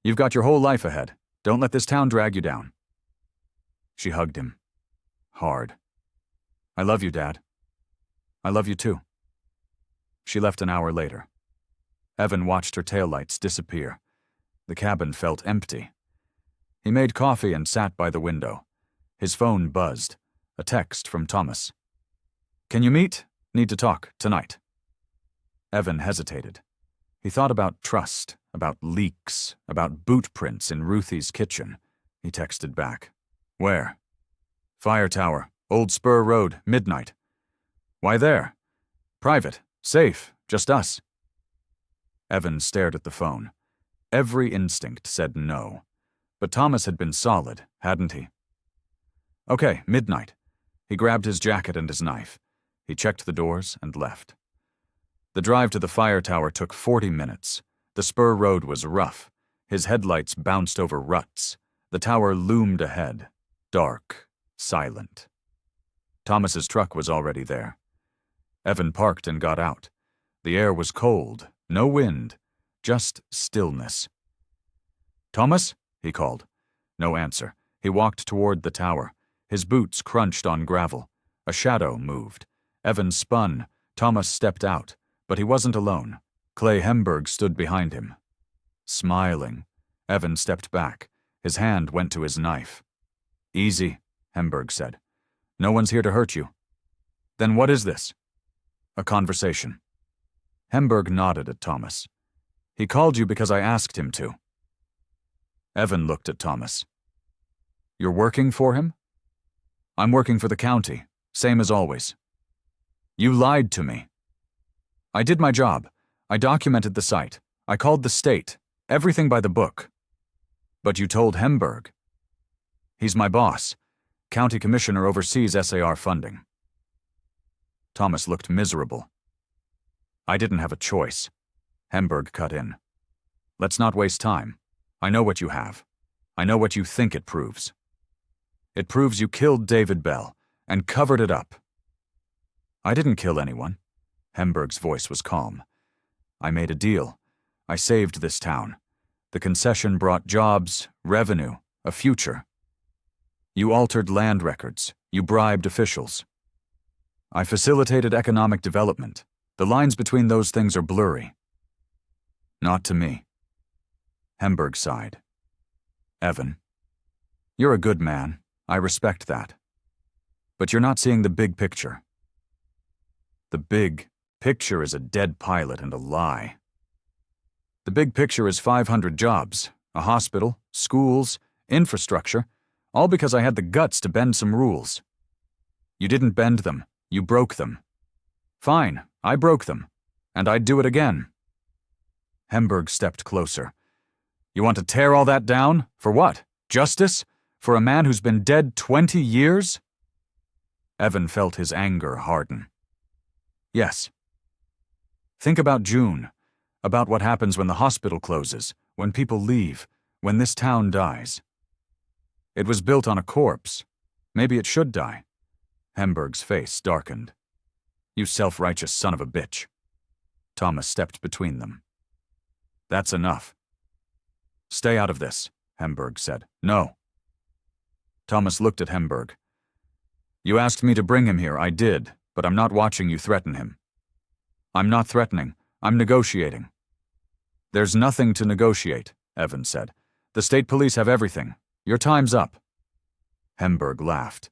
You've got your whole life ahead. Don't let this town drag you down. She hugged him. Hard. I love you, Dad. I love you too. She left an hour later. Evan watched her taillights disappear. The cabin felt empty. He made coffee and sat by the window. His phone buzzed. A text from Thomas. Can you meet? Need to talk tonight. Evan hesitated. He thought about trust, about leaks, about boot prints in Ruthie's kitchen. He texted back. Where? Fire Tower, Old Spur Road, midnight. Why there? Private, safe, just us. Evan stared at the phone. Every instinct said no. But Thomas had been solid, hadn't he? Okay, midnight. He grabbed his jacket and his knife. He checked the doors and left. The drive to the fire tower took 40 minutes. The spur road was rough. His headlights bounced over ruts. The tower loomed ahead, dark, silent. Thomas's truck was already there. Evan parked and got out. The air was cold, no wind, just stillness. Thomas? He called. No answer. He walked toward the tower. His boots crunched on gravel. A shadow moved. Evan spun. Thomas stepped out. But he wasn't alone. Clay Hemberg stood behind him. Smiling, Evan stepped back. His hand went to his knife. Easy, Hemberg said. No one's here to hurt you. Then what is this? A conversation. Hemberg nodded at Thomas. He called you because I asked him to. Evan looked at Thomas. You're working for him? I'm working for the county, same as always. You lied to me. I did my job. I documented the site. I called the state. Everything by the book. But you told Hemberg. He's my boss. County commissioner oversees SAR funding. Thomas looked miserable. I didn't have a choice. Hemberg cut in. Let's not waste time. I know what you have. I know what you think it proves. It proves you killed David Bell and covered it up. I didn't kill anyone. Hemberg's voice was calm. I made a deal. I saved this town. The concession brought jobs, revenue, a future. You altered land records. You bribed officials. I facilitated economic development. The lines between those things are blurry. Not to me. Hemberg sighed. Evan, you're a good man. I respect that. But you're not seeing the big picture. The big picture is a dead pilot and a lie. The big picture is 500 jobs, a hospital, schools, infrastructure, all because I had the guts to bend some rules. You didn't bend them, you broke them. Fine, I broke them, and I'd do it again. Hemberg stepped closer. You want to tear all that down? For what? Justice? For a man who's been dead 20 years? Evan felt his anger harden. Yes. Think about June, about what happens when the hospital closes, when people leave, when this town dies. It was built on a corpse. Maybe it should die. Hemberg's face darkened. You self-righteous son of a bitch. Thomas stepped between them. That's enough. Stay out of this, Hemberg said. No. Thomas looked at Hemberg. You asked me to bring him here, I did, but I'm not watching you threaten him. I'm not threatening, I'm negotiating. There's nothing to negotiate, Evan said. The state police have everything. Your time's up. Hemberg laughed.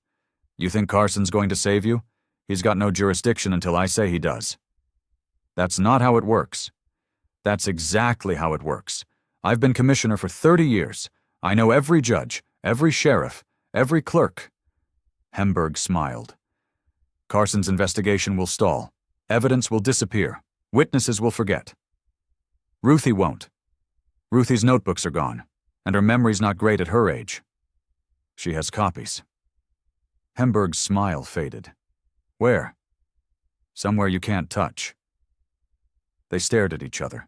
You think Carson's going to save you? He's got no jurisdiction until I say he does. That's not how it works. That's exactly how it works. I've been commissioner for 30 years. I know every judge, every sheriff, every clerk. Hemberg smiled. Carson's investigation will stall. Evidence will disappear. Witnesses will forget. Ruthie won't. Ruthie's notebooks are gone, and her memory's not great at her age. She has copies. Hemberg's smile faded. Where? Somewhere you can't touch. They stared at each other.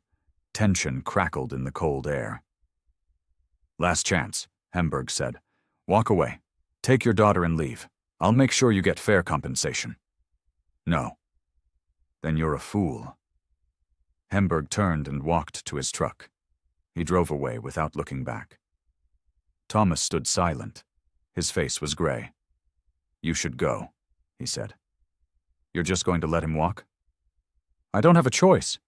Tension crackled in the cold air. Last chance, Hemberg said. Walk away. Take your daughter and leave. I'll make sure you get fair compensation. No. Then you're a fool. Hemberg turned and walked to his truck. He drove away without looking back. Thomas stood silent. His face was gray. "You should go," he said. "You're just going to let him walk?" "I don't have a choice."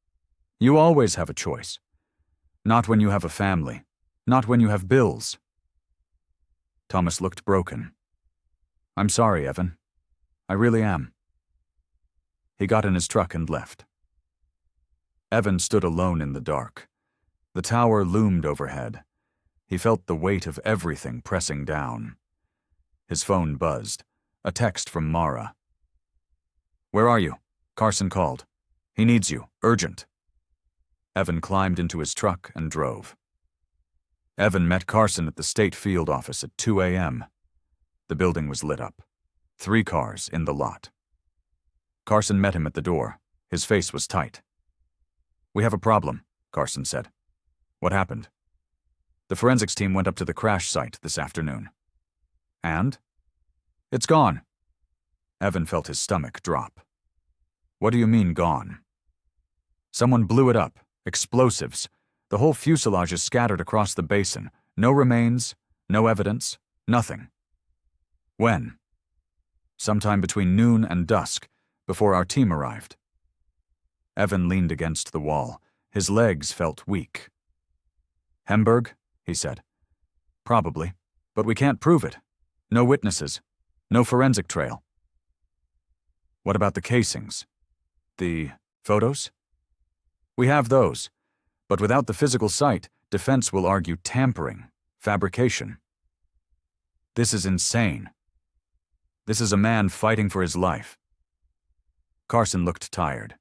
"You always have a choice. Not when you have a family. Not when you have bills." Thomas looked broken. "I'm sorry, Evan. I really am." He got in his truck and left. Evan stood alone in the dark. The tower loomed overhead. He felt the weight of everything pressing down. His phone buzzed. A text from Mara. "Where are you? Carson called. He needs you. Urgent." Evan climbed into his truck and drove. Evan met Carson at the state field office at 2 a.m. The building was lit up. 3 cars in the lot. Carson met him at the door. His face was tight. "We have a problem," Carson said. "What happened?" "The forensics team went up to the crash site this afternoon." "And?" "It's gone." Evan felt his stomach drop. "What do you mean, gone?" "Someone blew it up. Explosives. The whole fuselage is scattered across the basin. No remains, no evidence, nothing." "When?" "Sometime between noon and dusk, before our team arrived." Evan leaned against the wall. His legs felt weak. "Hemberg?" he said. "Probably, but we can't prove it. No witnesses. No forensic trail." "What about the casings? The photos?" "We have those, but without the physical site, defense will argue tampering, fabrication." "This is insane. This is a man fighting for his life." Carson looked tired.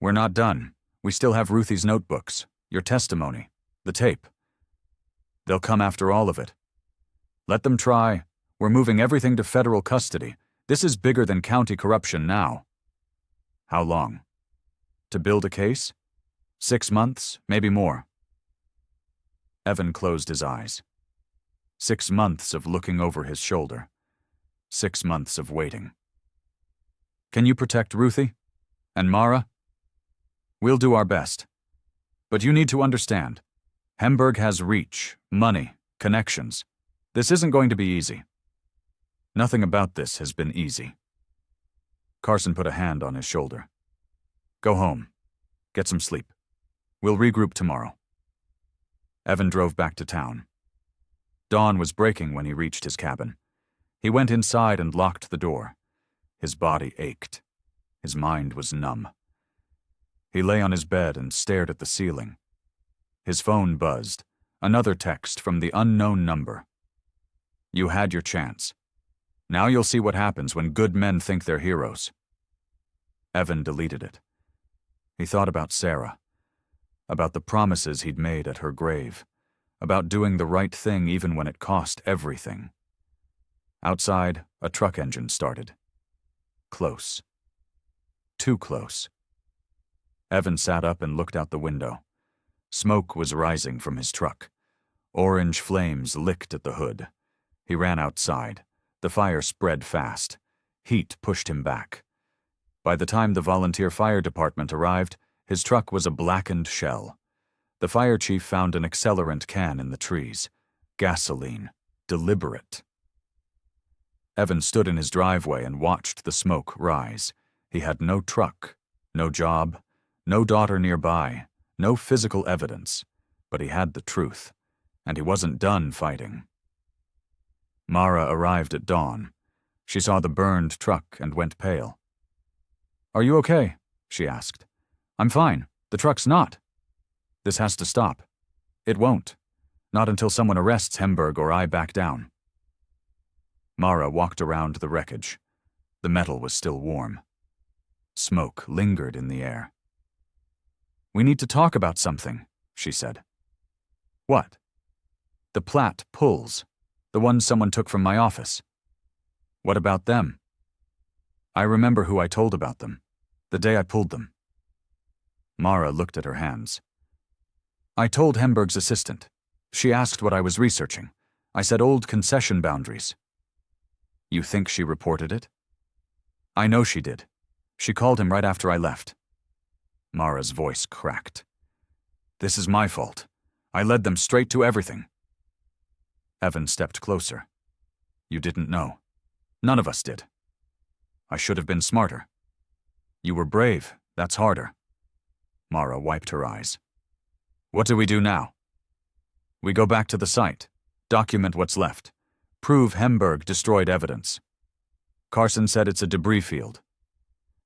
"We're not done. We still have Ruthie's notebooks, your testimony, the tape. They'll come after all of it. Let them try. We're moving everything to federal custody. This is bigger than county corruption now." "How long? To build a case? 6 months, maybe more." Evan closed his eyes. 6 months of looking over his shoulder. 6 months of waiting. "Can you protect Ruthie? And Mara?" "We'll do our best. But you need to understand. Hemberg has reach, money, connections. This isn't going to be easy." "Nothing about this has been easy." Carson put a hand on his shoulder. "Go home. Get some sleep. We'll regroup tomorrow." Evan drove back to town. Dawn was breaking when he reached his cabin. He went inside and locked the door. His body ached. His mind was numb. He lay on his bed and stared at the ceiling. His phone buzzed. Another text from the unknown number. "You had your chance. Now you'll see what happens when good men think they're heroes." Evan deleted it. He thought about Sarah, about the promises he'd made at her grave, about doing the right thing even when it cost everything. Outside, a truck engine started. Close. Too close. Evan sat up and looked out the window. Smoke was rising from his truck. Orange flames licked at the hood. He ran outside. The fire spread fast. Heat pushed him back. By the time the volunteer fire department arrived, his truck was a blackened shell. The fire chief found an accelerant can in the trees. Gasoline. Deliberate. Evan stood in his driveway and watched the smoke rise. He had no truck, no job, no daughter nearby, no physical evidence, but he had the truth, and he wasn't done fighting. Mara arrived at dawn. She saw the burned truck and went pale. "Are you okay?" she asked. "I'm fine. The truck's not." "This has to stop." "It won't. Not until someone arrests Hemberg or I back down." Mara walked around the wreckage. The metal was still warm. Smoke lingered in the air. "We need to talk about something," she said. "What?" "The Platt pulls. The ones someone took from my office." "What about them?" "I remember who I told about them. The day I pulled them." Mara looked at her hands. "I told Hemberg's assistant. She asked what I was researching. I said old concession boundaries." "You think she reported it?" "I know she did. She called him right after I left." Mara's voice cracked. This is my fault. I led them straight to everything. Evan stepped closer. You didn't know. None of us did. I should have been smarter. You were brave. That's harder. Mara wiped her eyes. What do we do now? We go back to the site, document what's left, prove Hemberg destroyed evidence. Carson said it's a debris field.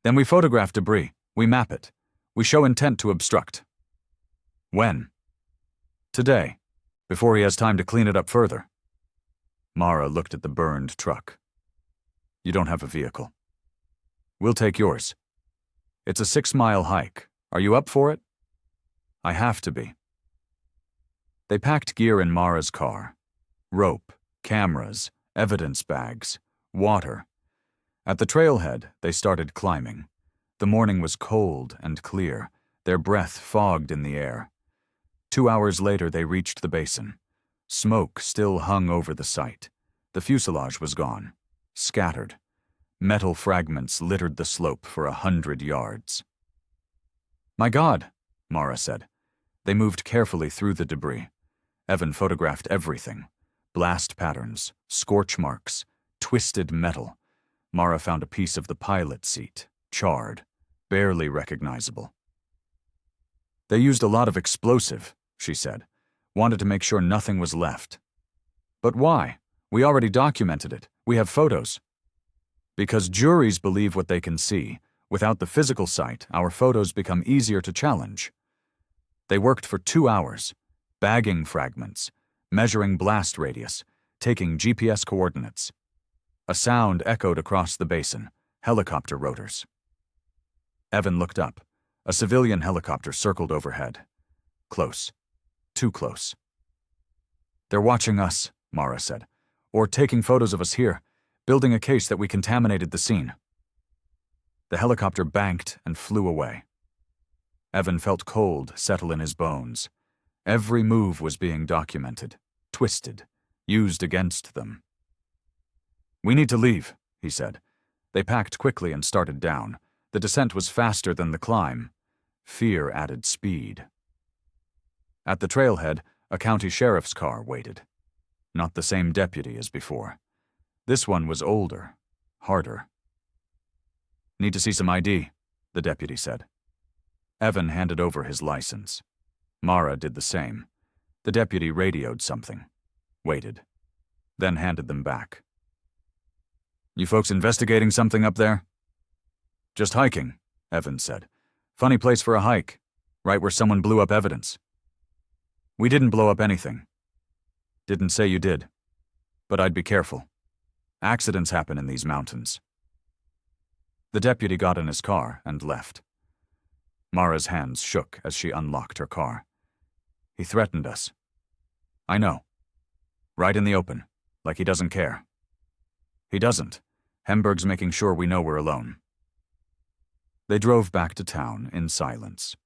Then we photograph debris, we map it, we show intent to obstruct. When? Today, before he has time to clean it up further. Mara looked at the burned truck. You don't have a vehicle. We'll take yours. It's a 6-mile hike. Are you up for it? I have to be. They packed gear in Mara's car. Rope, cameras, evidence bags, water. At the trailhead, they started climbing. The morning was cold and clear, their breath fogged in the air. 2 hours later, they reached the basin. Smoke still hung over the site. The fuselage was gone, scattered. Metal fragments littered the slope for 100 yards. My God, Mara said. They moved carefully through the debris. Evan photographed everything. Blast patterns, scorch marks, twisted metal. Mara found a piece of the pilot seat, charred, barely recognizable. They used a lot of explosive, she said. Wanted to make sure nothing was left. But why? We already documented it. We have photos. Because juries believe what they can see. Without the physical site, our photos become easier to challenge. They worked for 2 hours, bagging fragments, measuring blast radius, taking GPS coordinates. A sound echoed across the basin, helicopter rotors. Evan looked up. A civilian helicopter circled overhead. Close. Too close. They're watching us, Mara said, or taking photos of us here, building a case that we contaminated the scene. The helicopter banked and flew away. Evan felt cold settle in his bones. Every move was being documented, twisted, used against them. We need to leave, he said. They packed quickly and started down. The descent was faster than the climb. Fear added speed. At the trailhead, a county sheriff's car waited. Not the same deputy as before. This one was older, harder. Need to see some ID, the deputy said. Evan handed over his license. Mara did the same. The deputy radioed something, waited, then handed them back. You folks investigating something up there? Just hiking, Evan said. Funny place for a hike, right where someone blew up evidence. We didn't blow up anything. Didn't say you did. But I'd be careful. Accidents happen in these mountains. The deputy got in his car and left. Mara's hands shook as she unlocked her car. He threatened us. I know. Right in the open, like he doesn't care. He doesn't. Hemberg's making sure we know we're alone. They drove back to town in silence.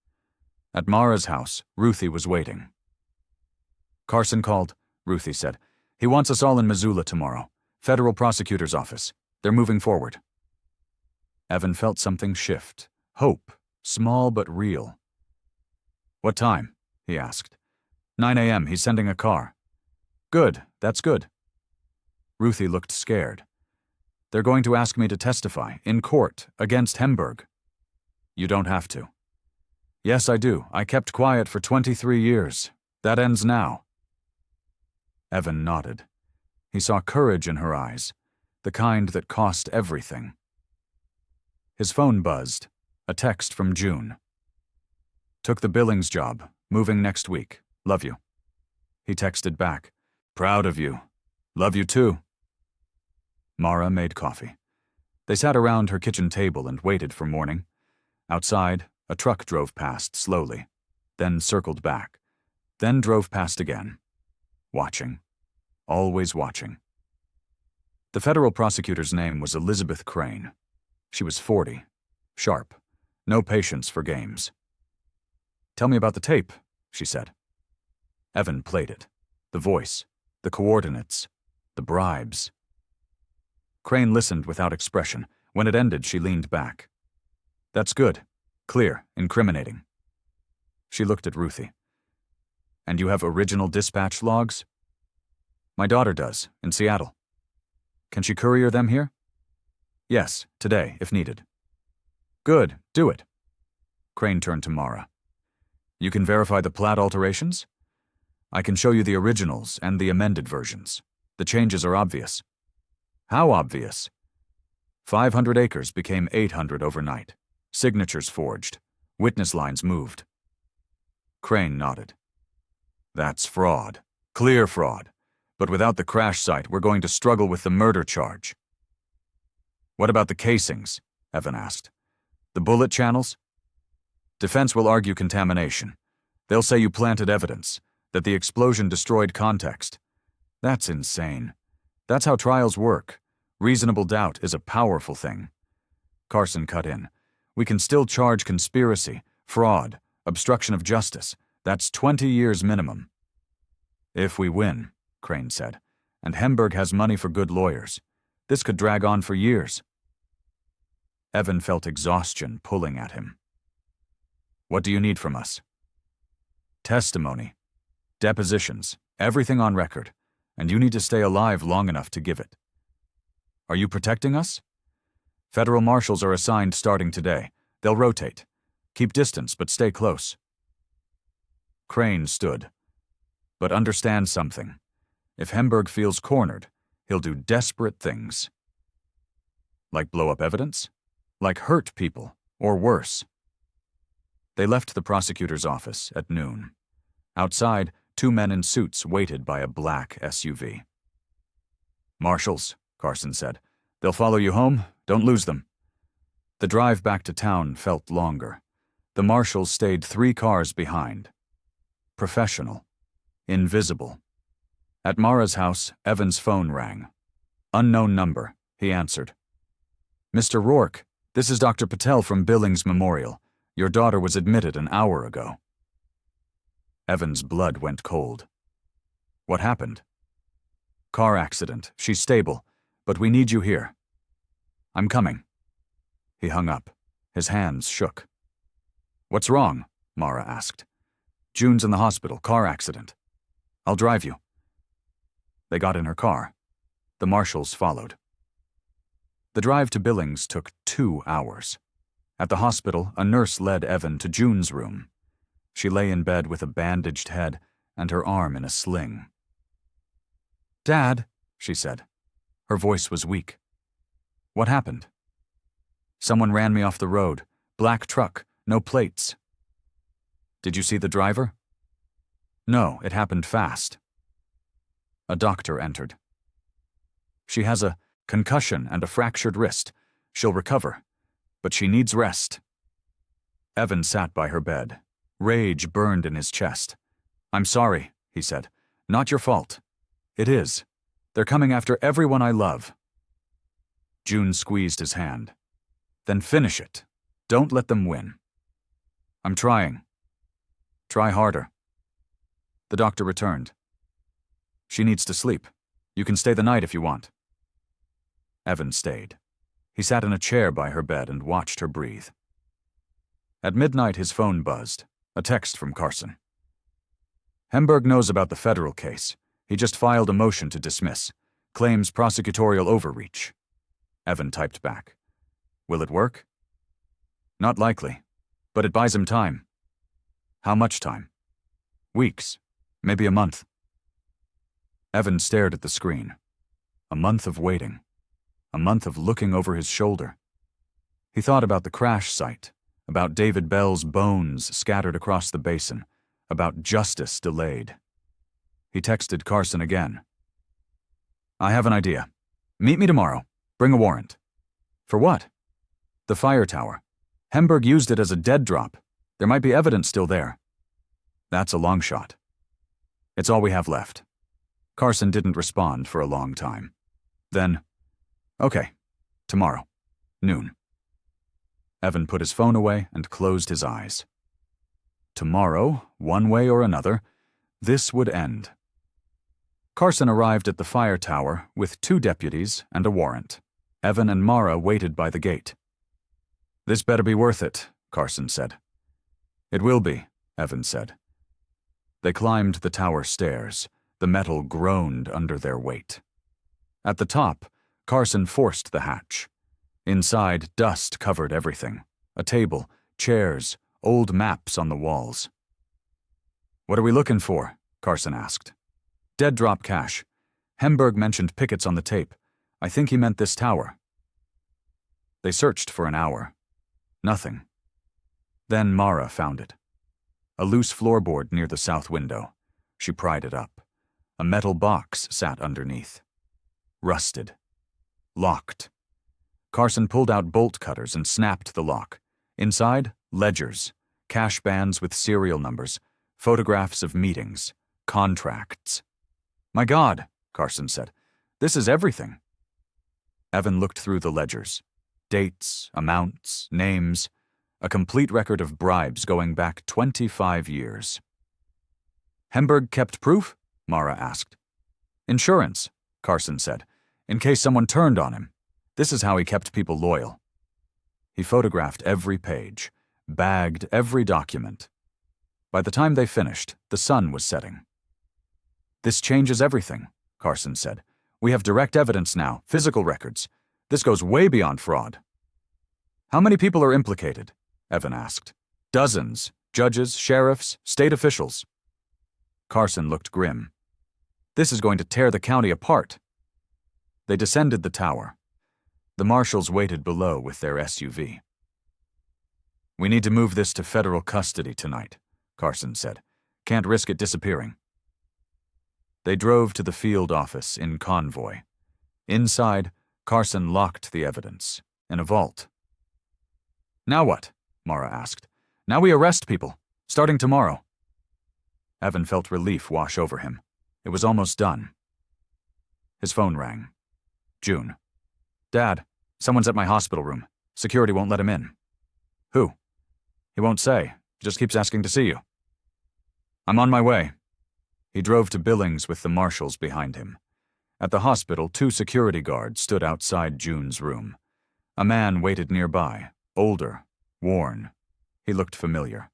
At Mara's house, Ruthie was waiting. Carson called, Ruthie said. He wants us all in Missoula tomorrow. Federal prosecutor's office. They're moving forward. Evan felt something shift. Hope, small but real. What time? He asked. 9 a.m. He's sending a car. Good, that's good. Ruthie looked scared. They're going to ask me to testify, in court, against Hemberg. You don't have to. Yes, I do. I kept quiet for 23 years. That ends now. Evan nodded. He saw courage in her eyes, the kind that cost everything. His phone buzzed, a text from June. Took the Billings job, moving next week. Love you. He texted back, proud of you. Love you too. Mara made coffee. They sat around her kitchen table and waited for morning. Outside, a truck drove past slowly, then circled back, then drove past again. Watching. Always watching. The federal prosecutor's name was Elizabeth Crane. She was 40, sharp, no patience for games. Tell me about the tape, she said. Evan played it. The voice, the coordinates, the bribes. Crane listened without expression. When it ended, she leaned back. That's good. Clear, incriminating. She looked at Ruthie. And you have original dispatch logs? My daughter does, in Seattle. Can she courier them here? Yes, today, if needed. Good, do it. Crane turned to Mara. You can verify the plat alterations? I can show you the originals and the amended versions. The changes are obvious. How obvious? 500 acres became 800 overnight. Signatures forged. Witness lines moved. Crane nodded. That's fraud. Clear fraud. But without the crash site, we're going to struggle with the murder charge. What about the casings? Evan asked. The bullet channels? Defense will argue contamination. They'll say you planted evidence, that the explosion destroyed context. That's insane. That's how trials work. Reasonable doubt is a powerful thing. Carson cut in. We can still charge conspiracy, fraud, obstruction of justice. That's 20 years minimum. If we win, Crane said, and Hemberg has money for good lawyers. This could drag on for years. Evan felt exhaustion pulling at him. What do you need from us? Testimony. Depositions. Everything on record. And you need to stay alive long enough to give it. Are you protecting us? Federal marshals are assigned starting today. They'll rotate. Keep distance, but stay close. Crane stood. But understand something. If Hemberg feels cornered, he'll do desperate things. Like blow up evidence? Like hurt people, or worse. They left the prosecutor's office at noon. Outside, 2 men in suits waited by a black SUV. Marshals, Carson said. They'll follow you home. Don't lose them. The drive back to town felt longer. The marshals stayed 3 cars behind. Professional. Invisible. At Mara's house, Evan's phone rang. Unknown number, he answered. Mr. Rourke, this is Dr. Patel from Billings Memorial. Your daughter was admitted an hour ago. Evan's blood went cold. What happened? Car accident. She's stable, but we need you here. I'm coming. He hung up. His hands shook. What's wrong? Mara asked. June's in the hospital. Car accident. I'll drive you. They got in her car. The marshals followed. The drive to Billings took 2 hours. At the hospital, a nurse led Evan to June's room. She lay in bed with a bandaged head and her arm in a sling. Dad, she said. Her voice was weak. What happened? Someone ran me off the road. Black truck, no plates. Did you see the driver? No, it happened fast. A doctor entered. She has a concussion and a fractured wrist. She'll recover, but she needs rest. Evan sat by her bed. Rage burned in his chest. I'm sorry, he said. Not your fault. It is. They're coming after everyone I love. June squeezed his hand. Then finish it. Don't let them win. I'm trying. Try harder. The doctor returned. She needs to sleep. You can stay the night if you want. Evan stayed. He sat in a chair by her bed and watched her breathe. At midnight, his phone buzzed. A text from Carson. Hemberg knows about the federal case. He just filed a motion to dismiss. Claims prosecutorial overreach. Evan typed back. Will it work? Not likely, but it buys him time. How much time? Weeks, maybe a month. Evan stared at the screen. A month of waiting. A month of looking over his shoulder. He thought about the crash site, about David Bell's bones scattered across the basin, about justice delayed. He texted Carson again. I have an idea. Meet me tomorrow. Bring a warrant. For what? The fire tower. Hemberg used it as a dead drop. There might be evidence still there. That's a long shot. It's all we have left. Carson didn't respond for a long time. Then, okay, tomorrow, noon. Evan put his phone away and closed his eyes. Tomorrow, one way or another, this would end. Carson arrived at the fire tower with 2 deputies and a warrant. Evan and Mara waited by the gate. This better be worth it, Carson said. It will be, Evan said. They climbed the tower stairs. The metal groaned under their weight. At the top, Carson forced the hatch. Inside, dust covered everything. A table, chairs, old maps on the walls. What are we looking for? Carson asked. Dead drop cash. Hemberg mentioned pickets on the tape. I think he meant this tower. They searched for an hour. Nothing. Then Mara found it. A loose floorboard near the south window. She pried it up. A metal box sat underneath. Rusted. Locked. Carson pulled out bolt cutters and snapped the lock. Inside, ledgers, cash bands with serial numbers, photographs of meetings, contracts. My God, Carson said. This is everything. Evan looked through the ledgers. Dates, amounts, names, a complete record of bribes going back 25 years. Hemberg kept proof? Mara asked. Insurance, Carson said, in case someone turned on him. This is how he kept people loyal. He photographed every page, bagged every document. By the time they finished, the sun was setting. This changes everything, Carson said. We have direct evidence now, physical records. This goes way beyond fraud. How many people are implicated? Evan asked. Dozens. Judges, sheriffs, state officials. Carson looked grim. This is going to tear the county apart. They descended the tower. The marshals waited below with their SUV. We need to move this to federal custody tonight, Carson said. Can't risk it disappearing. They drove to the field office in convoy. Inside, Carson locked the evidence in a vault. Now what? Mara asked. Now we arrest people, starting tomorrow. Evan felt relief wash over him. It was almost done. His phone rang. June. Dad, someone's at my hospital room. Security won't let him in. Who? He won't say. He just keeps asking to see you. I'm on my way. He drove to Billings with the marshals behind him. At the hospital, 2 security guards stood outside June's room. A man waited nearby, older, worn. He looked familiar.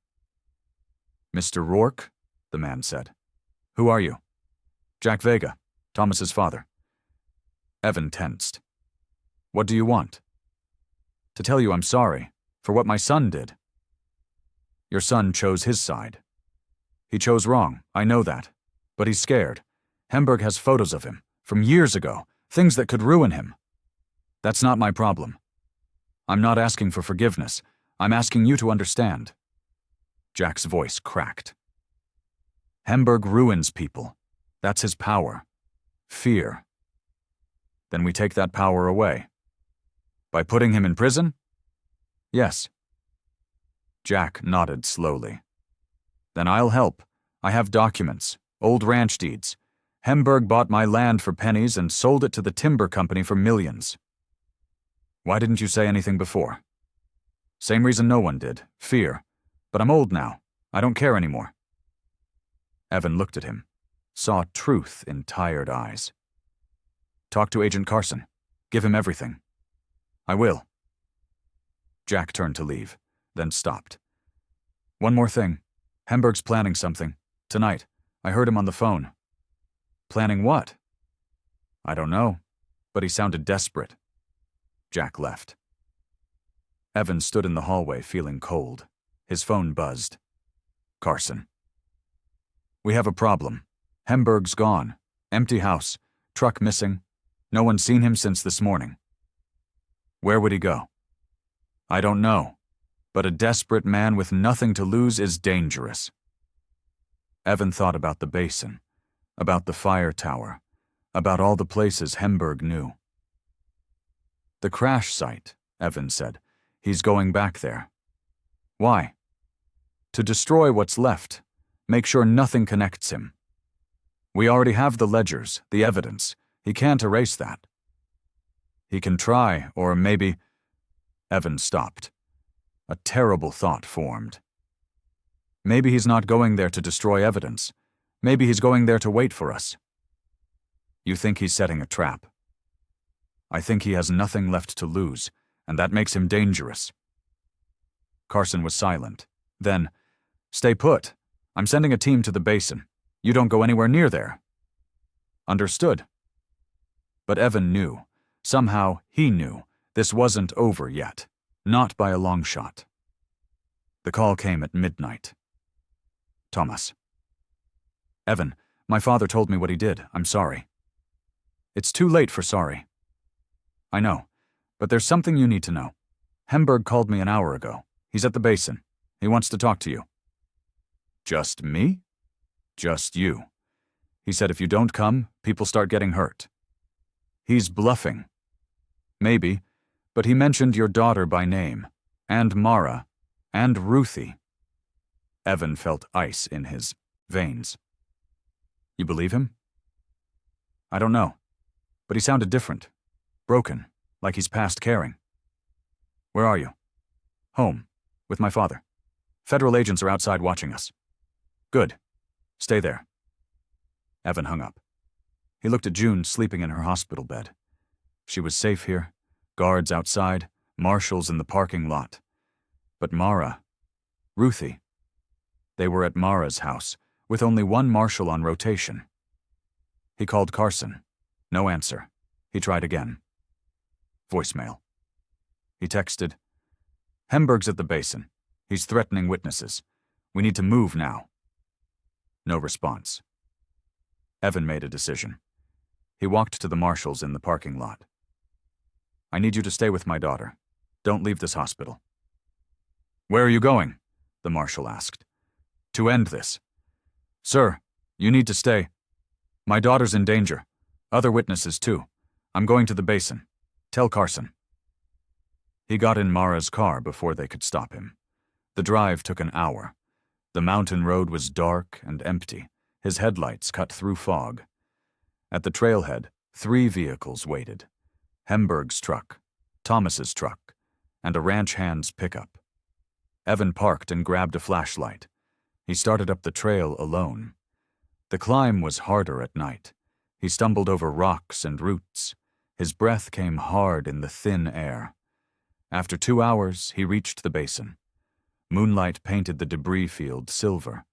Mr. Rourke? The man said. Who are you? Jack Vega, Thomas's father. Evan tensed. What do you want? To tell you I'm sorry for what my son did. Your son chose his side. He chose wrong, I know that. But he's scared. Hemberg has photos of him, from years ago, things that could ruin him. That's not my problem. I'm not asking for forgiveness. I'm asking you to understand. Jack's voice cracked. Hemberg ruins people. That's his power. Fear. Then we take that power away. By putting him in prison? Yes. Jack nodded slowly. Then I'll help. I have documents, old ranch deeds. Hemberg bought my land for pennies and sold it to the timber company for millions. Why didn't you say anything before? Same reason no one did, fear. But I'm old now. I don't care anymore. Evan looked at him, saw truth in tired eyes. Talk to Agent Carson. Give him everything. I will. Jack turned to leave, then stopped. One more thing. Hemberg's planning something. Tonight. I heard him on the phone. Planning what? I don't know, but he sounded desperate. Jack left. Evan stood in the hallway feeling cold. His phone buzzed. Carson. We have a problem. Hemberg's gone. Empty house. Truck missing. No one's seen him since this morning. Where would he go? I don't know, but a desperate man with nothing to lose is dangerous. Evan thought about the basin, about the fire tower, about all the places Hemberg knew. The crash site, Evan said. He's going back there. Why? To destroy what's left. Make sure nothing connects him. We already have the ledgers, the evidence. He can't erase that. He can try, or maybe... Evan stopped. A terrible thought formed. Maybe he's not going there to destroy evidence. Maybe he's going there to wait for us. You think he's setting a trap? I think he has nothing left to lose, and that makes him dangerous. Carson was silent. Then, "Stay put. I'm sending a team to the basin. You don't go anywhere near there." "Understood." But Evan knew. Somehow, he knew. This wasn't over yet. Not by a long shot. The call came at midnight. Thomas. "Evan, my father told me what he did. I'm sorry." "It's too late for sorry." "I know, but there's something you need to know. Hemberg called me an hour ago. He's at the basin. He wants to talk to you." "Just me?" "Just you. He said if you don't come, people start getting hurt." "He's bluffing." "Maybe, but he mentioned your daughter by name, and Mara, and Ruthie." Evan felt ice in his veins. "You believe him?" "I don't know, but he sounded different. Broken, like he's past caring." "Where are you?" "Home, with my father. Federal agents are outside watching us." "Good. Stay there." Evan hung up. He looked at June sleeping in her hospital bed. She was safe here, guards outside, marshals in the parking lot. But Mara, Ruthie, they were at Mara's house, with only one marshal on rotation. He called Carson. No answer. He tried again. Voicemail. He texted, "Hemberg's at the basin. He's threatening witnesses. We need to move now." No response. Evan made a decision. He walked to the marshals in the parking lot. "I need you to stay with my daughter. Don't leave this hospital." "Where are you going?" the marshal asked. "To end this." "Sir, you need to stay. My daughter's in danger. Other witnesses, too. I'm going to the basin. Tell Carson." He got in Mara's car before they could stop him. The drive took an hour. The mountain road was dark and empty, his headlights cut through fog. At the trailhead, 3 vehicles waited. Hemberg's truck, Thomas's truck, and a ranch hand's pickup. Evan parked and grabbed a flashlight. He started up the trail alone. The climb was harder at night. He stumbled over rocks and roots. His breath came hard in the thin air. After 2 hours, he reached the basin. Moonlight painted the debris field silver.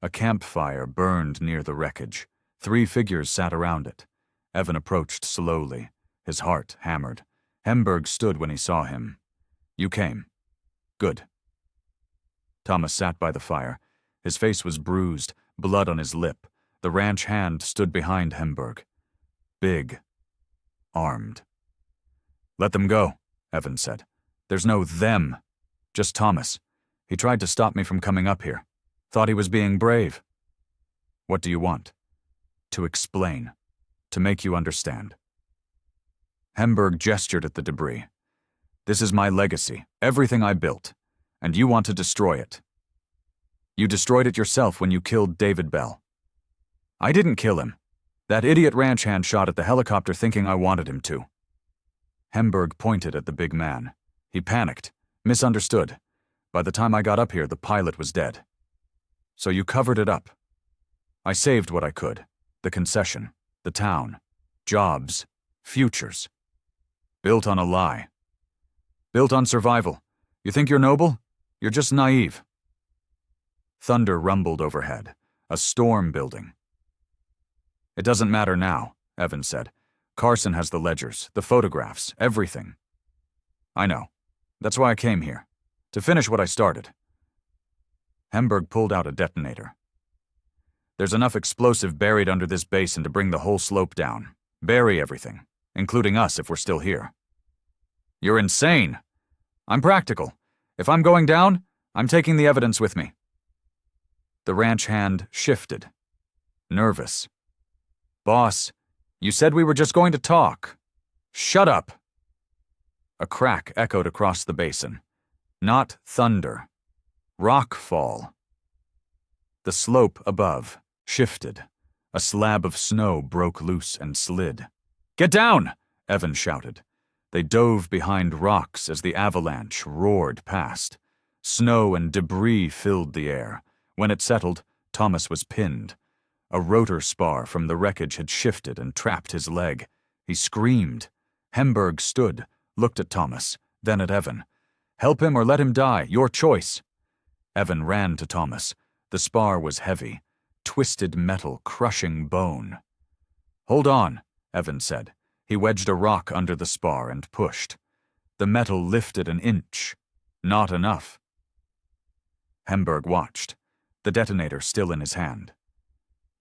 A campfire burned near the wreckage. 3 figures sat around it. Evan approached slowly, his heart hammered. Hemberg stood when he saw him. "You came. Good." Thomas sat by the fire. His face was bruised, blood on his lip. The ranch hand stood behind Hemberg. Big. Armed. "Let them go," Evan said. "There's no them. Just Thomas. He tried to stop me from coming up here. Thought he was being brave." "What do you want?" "To explain. To make you understand." Hemberg gestured at the debris. "This is my legacy, everything I built, and you want to destroy it. You destroyed it yourself when you killed David Bell." "I didn't kill him. That idiot ranch hand shot at the helicopter thinking I wanted him to." Hemberg pointed at the big man. He panicked, misunderstood. By the time I got up here, the pilot was dead. "So you covered it up." "I saved what I could. The concession, the town, jobs, futures. Built on a lie. Built on survival. You think you're noble? You're just naive." Thunder rumbled overhead, a storm building. "It doesn't matter now," Evan said. "Carson has the ledgers, the photographs, everything." "I know. That's why I came here. To finish what I started." Hemberg pulled out a detonator. "There's enough explosive buried under this basin to bring the whole slope down. Bury everything, including us if we're still here." "You're insane." "I'm practical. If I'm going down, I'm taking the evidence with me." The ranch hand shifted. Nervous. "Boss, you said we were just going to talk." "Shut up." A crack echoed across the basin. Not thunder. Rock fall. The slope above shifted. A slab of snow broke loose and slid. "Get down!" Evan shouted. They dove behind rocks as the avalanche roared past. Snow and debris filled the air. When it settled, Thomas was pinned. A rotor spar from the wreckage had shifted and trapped his leg. He screamed. Hemberg stood, looked at Thomas, then at Evan. Help him or let him die, your choice. Evan ran to Thomas. The spar was heavy, twisted metal crushing bone. Hold on, Evan said. He wedged a rock under the spar and pushed. The metal lifted an inch. Not enough. Hemberg watched, the detonator still in his hand.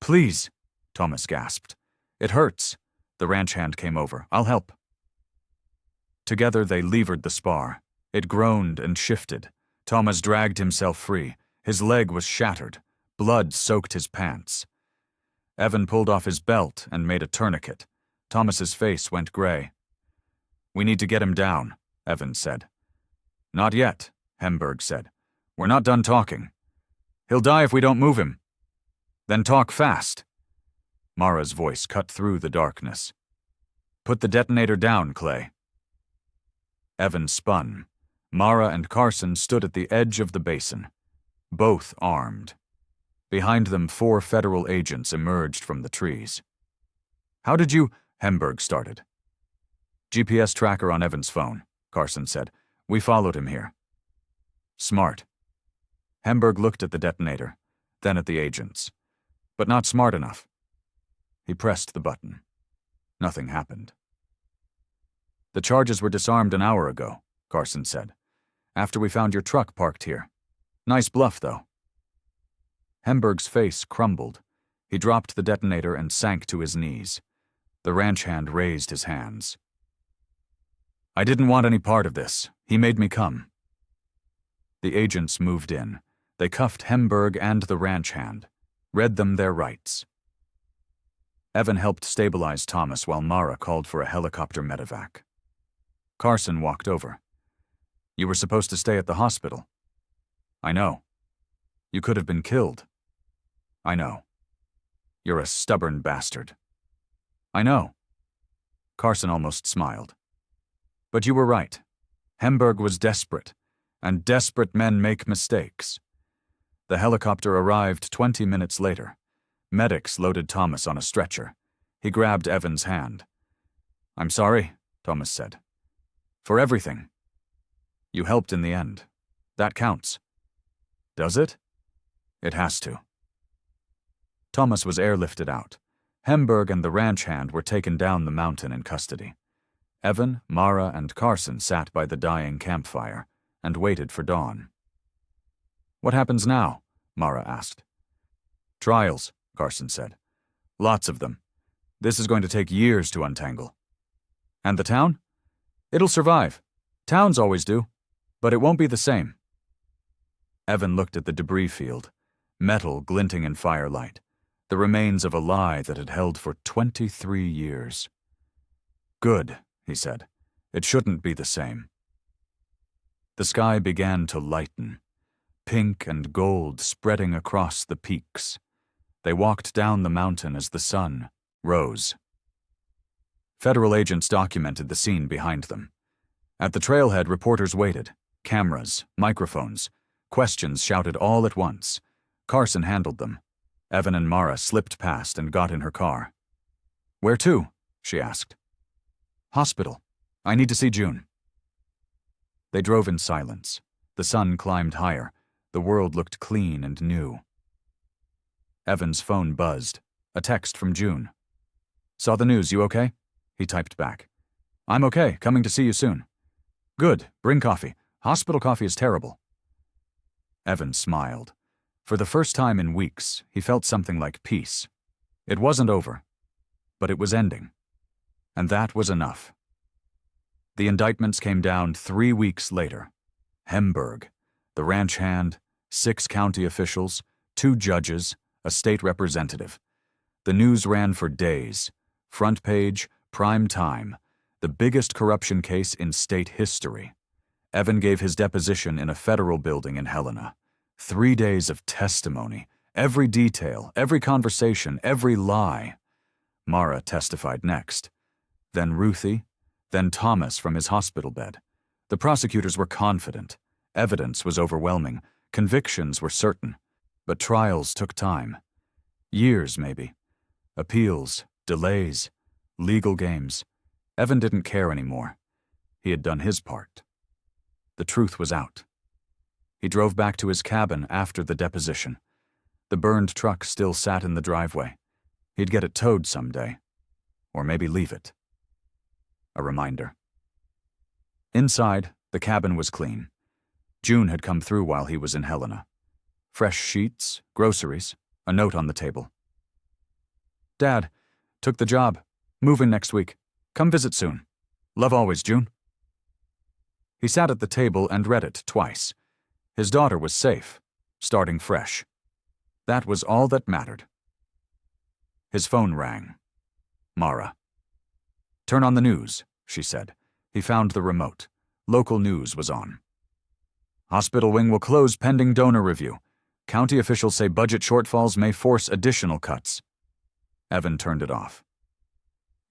Please, Thomas gasped. It hurts. The ranch hand came over. I'll help. Together they levered the spar. It groaned and shifted. Thomas dragged himself free. His leg was shattered. Blood soaked his pants. Evan pulled off his belt and made a tourniquet. Thomas's face went gray. We need to get him down, Evan said. Not yet, Hemberg said. We're not done talking. He'll die if we don't move him. Then talk fast. Mara's voice cut through the darkness. Put the detonator down, Clay. Evan spun. Mara and Carson stood at the edge of the basin, both armed. Behind them, 4 federal agents emerged from the trees. How did you... Hemberg started. GPS tracker on Evan's phone, Carson said. We followed him here. Smart. Hemberg looked at the detonator, then at the agents. But not smart enough. He pressed the button. Nothing happened. The charges were disarmed an hour ago, Carson said. After we found your truck parked here. Nice bluff, though. Hemberg's face crumbled. He dropped the detonator and sank to his knees. The ranch hand raised his hands. I didn't want any part of this. He made me come. The agents moved in. They cuffed Hemberg and the ranch hand, read them their rights. Evan helped stabilize Thomas while Mara called for a helicopter medevac. Carson walked over. You were supposed to stay at the hospital. I know. You could have been killed. I know. You're a stubborn bastard. I know. Carson almost smiled. But you were right. Hemberg was desperate, and desperate men make mistakes. The helicopter arrived 20 minutes later. Medics loaded Thomas on a stretcher. He grabbed Evan's hand. I'm sorry, Thomas said. For everything. You helped in the end. That counts. Does it? It has to. Thomas was airlifted out. Hemberg and the ranch hand were taken down the mountain in custody. Evan, Mara, and Carson sat by the dying campfire and waited for dawn. What happens now? Mara asked. Trials, Carson said. Lots of them. This is going to take years to untangle. And the town? It'll survive. Towns always do. But it won't be the same. Evan looked at the debris field, metal glinting in firelight, the remains of a lie that had held for 23 years. Good, he said. It shouldn't be the same. The sky began to lighten, pink and gold spreading across the peaks. They walked down the mountain as the sun rose. Federal agents documented the scene behind them. At the trailhead, reporters waited. Cameras, microphones, questions shouted all at once. Carson handled them. Evan and Mara slipped past and got in her car. Where to? She asked. Hospital. I need to see June. They drove in silence. The sun climbed higher. The world looked clean and new. Evan's phone buzzed. A text from June. Saw the news, you okay? He typed back. I'm okay, coming to see you soon. Good, bring coffee. Hospital coffee is terrible. Evan smiled. For the first time in weeks, he felt something like peace. It wasn't over, but it was ending. And that was enough. The indictments came down 3 weeks later. Hemberg, the ranch hand, 6 county officials, 2 judges, a state representative. The news ran for days. Front page, prime time. The biggest corruption case in state history. Evan gave his deposition in a federal building in Helena. 3 days of testimony. Every detail, every conversation, every lie. Mara testified next. Then Ruthie. Then Thomas from his hospital bed. The prosecutors were confident. Evidence was overwhelming. Convictions were certain. But trials took time. Years, maybe. Appeals, delays, legal games. Evan didn't care anymore. He had done his part. The truth was out. He drove back to his cabin after the deposition. The burned truck still sat in the driveway. He'd get it towed someday. Or maybe leave it. A reminder. Inside, the cabin was clean. June had come through while he was in Helena. Fresh sheets, groceries, a note on the table. Dad, took the job. Moving next week. Come visit soon. Love always, June. He sat at the table and read it twice. His daughter was safe, starting fresh. That was all that mattered. His phone rang. Mara. Turn on the news, she said. He found the remote. Local news was on. Hospital wing will close pending donor review. County officials say budget shortfalls may force additional cuts. Evan turned it off.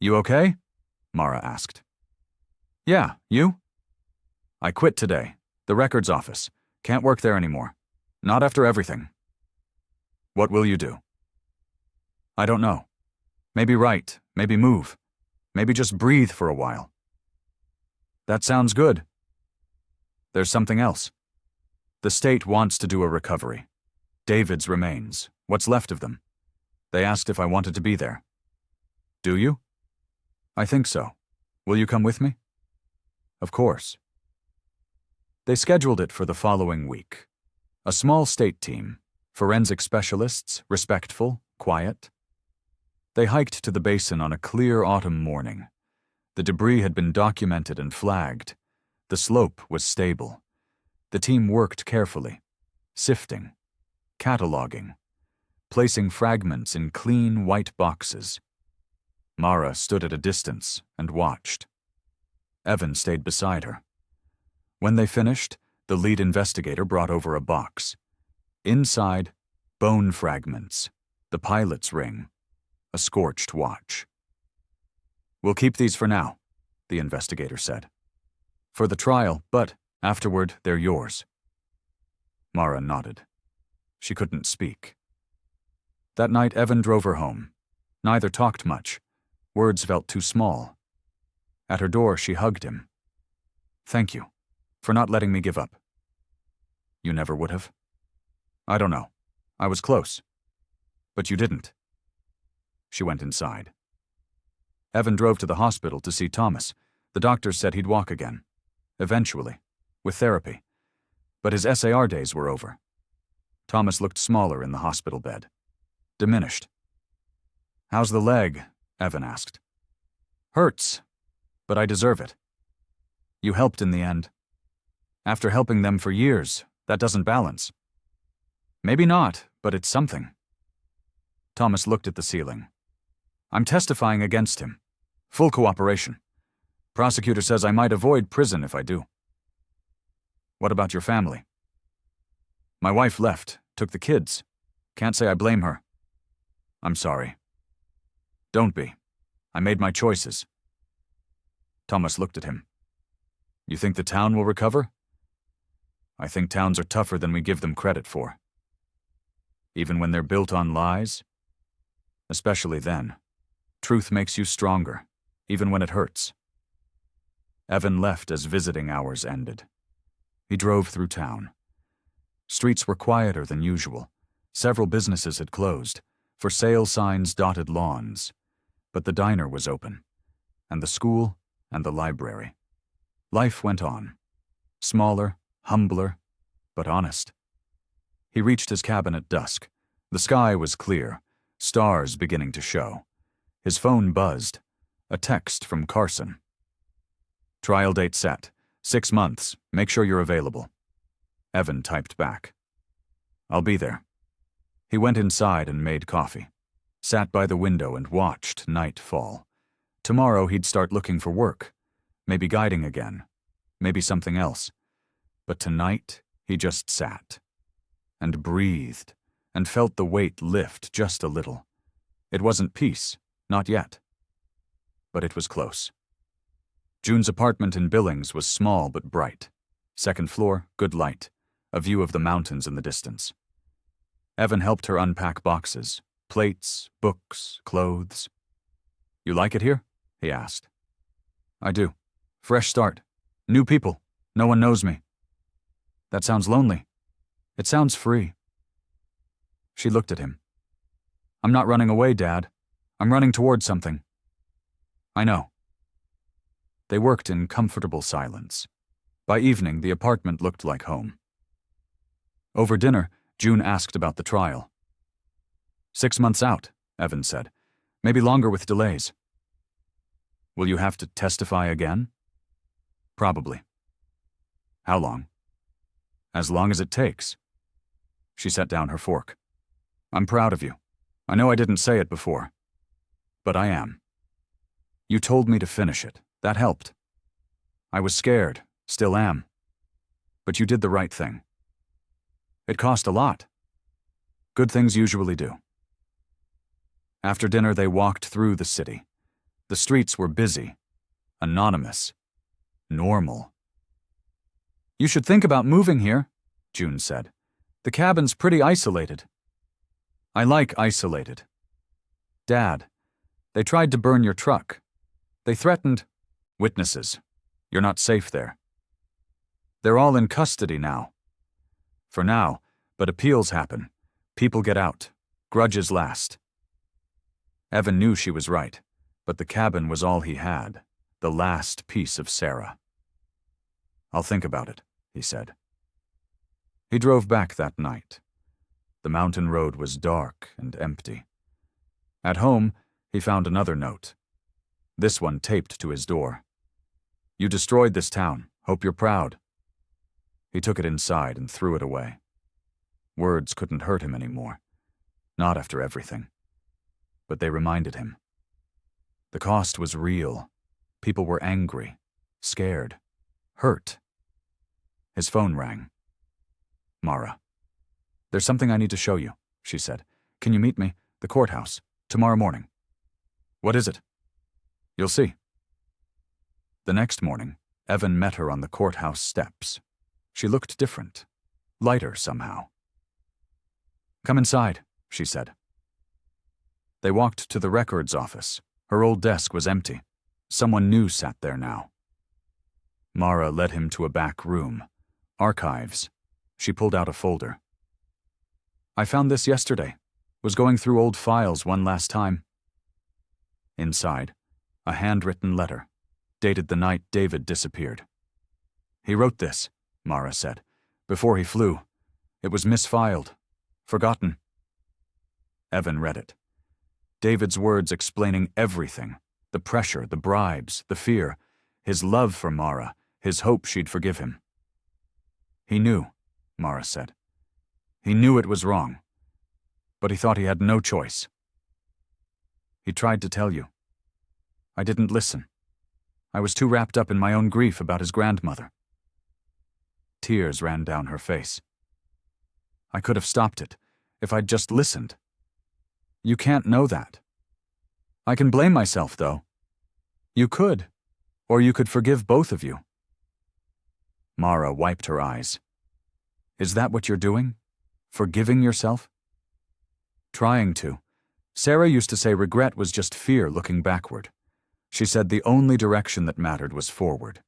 You okay? Mara asked. Yeah, you? I quit today. The records office. Can't work there anymore. Not after everything. What will you do? I don't know. Maybe write, maybe move. Maybe just breathe for a while. That sounds good. There's something else. The state wants to do a recovery. David's remains, what's left of them. They asked if I wanted to be there. Do you? I think so. Will you come with me? Of course. They scheduled it for the following week. A small state team, forensic specialists, respectful, quiet. They hiked to the basin on a clear autumn morning. The debris had been documented and flagged. The slope was stable. The team worked carefully, sifting, cataloging, placing fragments in clean white boxes. Mara stood at a distance and watched. Evan stayed beside her. When they finished, the lead investigator brought over a box. Inside, bone fragments, the pilot's ring, a scorched watch. We'll keep these for now, the investigator said. For the trial, but afterward, they're yours. Mara nodded. She couldn't speak. That night, Evan drove her home. Neither talked much. Words felt too small. At her door, she hugged him. Thank you, for not letting me give up. You never would have? I don't know. I was close. But you didn't. She went inside. Evan drove to the hospital to see Thomas. The doctors said he'd walk again. Eventually, with therapy. But his SAR days were over. Thomas looked smaller in the hospital bed. Diminished. How's the leg? Evan asked. Hurts, but I deserve it. You helped in the end. After helping them for years, that doesn't balance. Maybe not, but it's something. Thomas looked at the ceiling. I'm testifying against him. Full cooperation. Prosecutor says I might avoid prison if I do. What about your family? My wife left, took the kids. Can't say I blame her. I'm sorry. Don't be. I made my choices. Thomas looked at him. You think the town will recover? I think towns are tougher than we give them credit for. Even when they're built on lies? Especially then. Truth makes you stronger, even when it hurts. Evan left as visiting hours ended. He drove through town. Streets were quieter than usual. Several businesses had closed. For sale signs dotted lawns. But the diner was open, and the school and the library. Life went on. Smaller, humbler, but honest. He reached his cabin at dusk. The sky was clear, stars beginning to show. His phone buzzed. A text from Carson. Trial date set. 6 months. Make sure you're available. Evan typed back. I'll be there. He went inside and made coffee. Sat by the window and watched night fall. Tomorrow he'd start looking for work. Maybe guiding again. Maybe something else. But tonight, he just sat. And breathed. And felt the weight lift just a little. It wasn't peace. Not yet. But it was close. June's apartment in Billings was small but bright. Second floor, good light. A view of the mountains in the distance. Evan helped her unpack boxes. Plates, books, clothes. You like it here? He asked. I do. Fresh start. New people. No one knows me. That sounds lonely. It sounds free. She looked at him. I'm not running away, Dad. I'm running toward something. I know. They worked in comfortable silence. By evening, the apartment looked like home. Over dinner, June asked about the trial. 6 months out, Evan said. Maybe longer with delays. Will you have to testify again? Probably. How long? As long as it takes. She set down her fork. I'm proud of you. I know I didn't say it before, but I am. You told me to finish it. That helped. I was scared, still am. But you did the right thing. It cost a lot. Good things usually do. After dinner, they walked through the city. The streets were busy, anonymous, normal. You should think about moving here, June said. The cabin's pretty isolated. I like isolated. Dad, they tried to burn your truck. They threatened witnesses. You're not safe there. They're all in custody now. For now, but appeals happen. People get out. Grudges last. Evan knew she was right, but the cabin was all he had, the last piece of Sarah. I'll think about it, he said. He drove back that night. The mountain road was dark and empty. At home, he found another note. This one taped to his door. You destroyed this town. Hope you're proud. He took it inside and threw it away. Words couldn't hurt him anymore. Not after everything. But they reminded him. The cost was real. People were angry, scared, hurt. His phone rang. Mara. There's something I need to show you, she said. Can you meet me? The courthouse. Tomorrow morning. What is it? You'll see. The next morning, Evan met her on the courthouse steps. She looked different, lighter somehow. Come inside, she said. They walked to the records office. Her old desk was empty. Someone new sat there now. Mara led him to a back room. Archives. She pulled out a folder. I found this yesterday. Was going through old files one last time. Inside, a handwritten letter, dated the night David disappeared. He wrote this, Mara said, before he flew. It was misfiled. Forgotten. Evan read it. David's words explaining everything. The pressure, the bribes, the fear, his love for Mara, his hope she'd forgive him. He knew, Mara said. He knew it was wrong, but he thought he had no choice. He tried to tell you. I didn't listen. I was too wrapped up in my own grief about his grandmother. Tears ran down her face. I could have stopped it, if I'd just listened. You can't know that. I can blame myself, though. You could, or you could forgive both of you. Mara wiped her eyes. Is that what you're doing? Forgiving yourself? Trying to. Sarah used to say regret was just fear looking backward. She said the only direction that mattered was forward.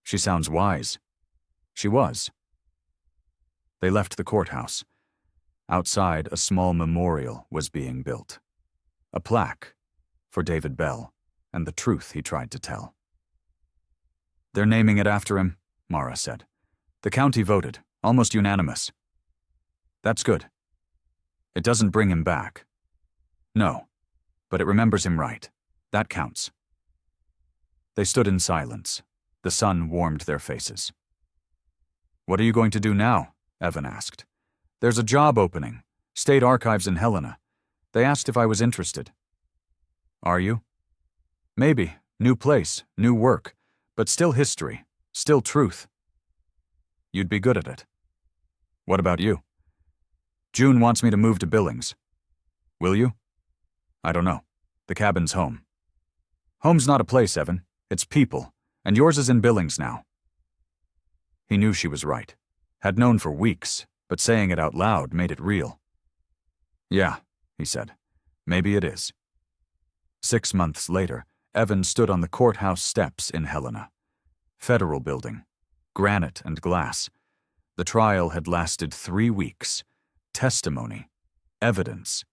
She sounds wise. She was. They left the courthouse. Outside, a small memorial was being built. A plaque for David Bell and the truth he tried to tell. They're naming it after him, Mara said. The county voted, almost unanimous. That's good. It doesn't bring him back. No, but it remembers him right. That counts. They stood in silence. The sun warmed their faces. What are you going to do now? Evan asked. There's a job opening. State Archives in Helena. They asked if I was interested. Are you? Maybe. New place, new work, but still history, still truth. You'd be good at it. What about you? June wants me to move to Billings. Will you? I don't know. The cabin's home. Home's not a place, Evan. It's people, and yours is in Billings now. He knew she was right. Had known for weeks, but saying it out loud made it real. Yeah, he said. Maybe it is. 6 months later, Evan stood on the courthouse steps in Helena. Federal building. Granite and glass. The trial had lasted 3 weeks. Testimony, evidence,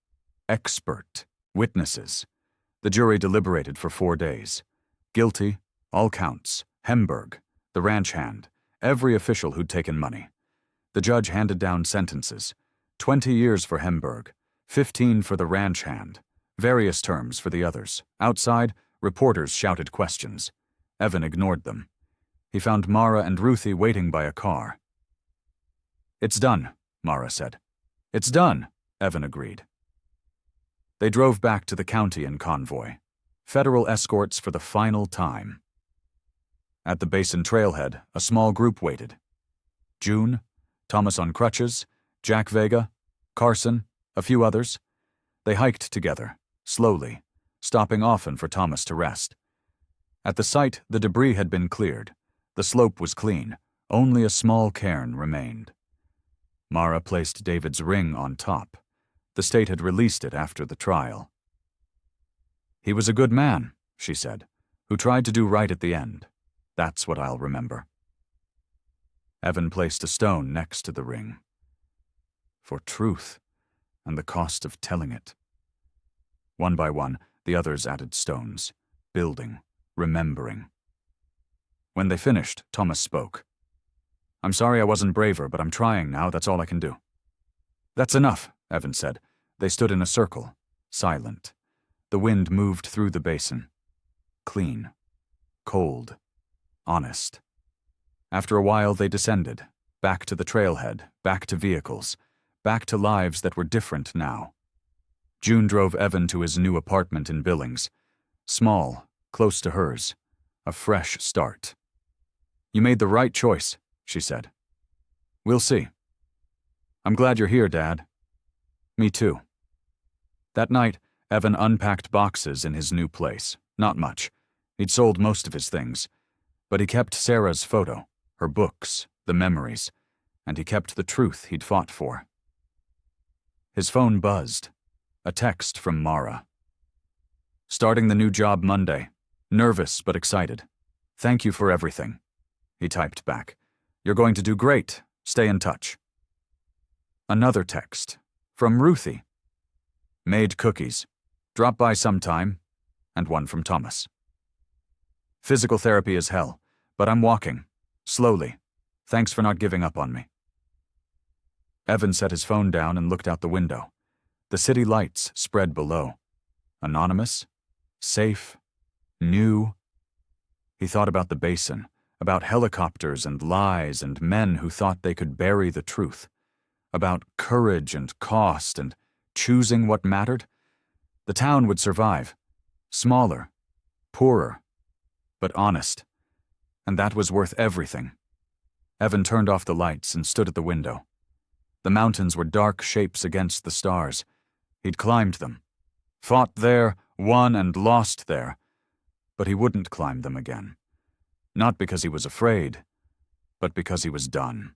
expert, witnesses. The jury deliberated for 4 days. Guilty, all counts, Hemberg, the ranch hand, every official who'd taken money. The judge handed down sentences. 20 years for Hemberg, 15 for the ranch hand, various terms for the others. Outside, reporters shouted questions. Evan ignored them. He found Mara and Ruthie waiting by a car. "It's done," Mara said. "It's done," Evan agreed. They drove back to the county in convoy. Federal escorts for the final time. At the Basin trailhead, a small group waited. June, Thomas on crutches, Jack Vega, Carson, a few others. They hiked together, slowly, stopping often for Thomas to rest. At the site, the debris had been cleared. The slope was clean. Only a small cairn remained. Mara placed David's ring on top. The state had released it after the trial. "He was a good man," she said, "who tried to do right at the end. That's what I'll remember." Evan placed a stone next to the ring. For truth, and the cost of telling it. One by one, the others added stones, building, remembering. When they finished, Thomas spoke. "I'm sorry I wasn't braver, but I'm trying now, that's all I can do." "That's enough," Evan said. They stood in a circle, silent. The wind moved through the basin. Clean, cold, honest. After a while they descended, back to the trailhead, back to vehicles, back to lives that were different now. June drove Evan to his new apartment in Billings. Small, close to hers. A fresh start. "You made the right choice," she said. "We'll see." "I'm glad you're here, Dad." "Me too." That night, Evan unpacked boxes in his new place. Not much. He'd sold most of his things. But he kept Sarah's photo, her books, the memories, and he kept the truth he'd fought for. His phone buzzed. A text from Mara. "Starting the new job Monday. Nervous but excited. Thank you for everything." He typed back. "You're going to do great. Stay in touch." Another text. From Ruthie. "Made cookies. Drop by sometime." And one from Thomas. "Physical therapy is hell, but I'm walking. Slowly. Thanks for not giving up on me." Evan set his phone down and looked out the window. The city lights spread below. Anonymous, safe, new. He thought about the basin, about helicopters and lies and men who thought they could bury the truth, about courage and cost and choosing what mattered. The town would survive. Smaller, poorer, but honest. And that was worth everything. Evan turned off the lights and stood at the window. The mountains were dark shapes against the stars. He'd climbed them. Fought there, won and lost there. But he wouldn't climb them again. Not because he was afraid, but because he was done.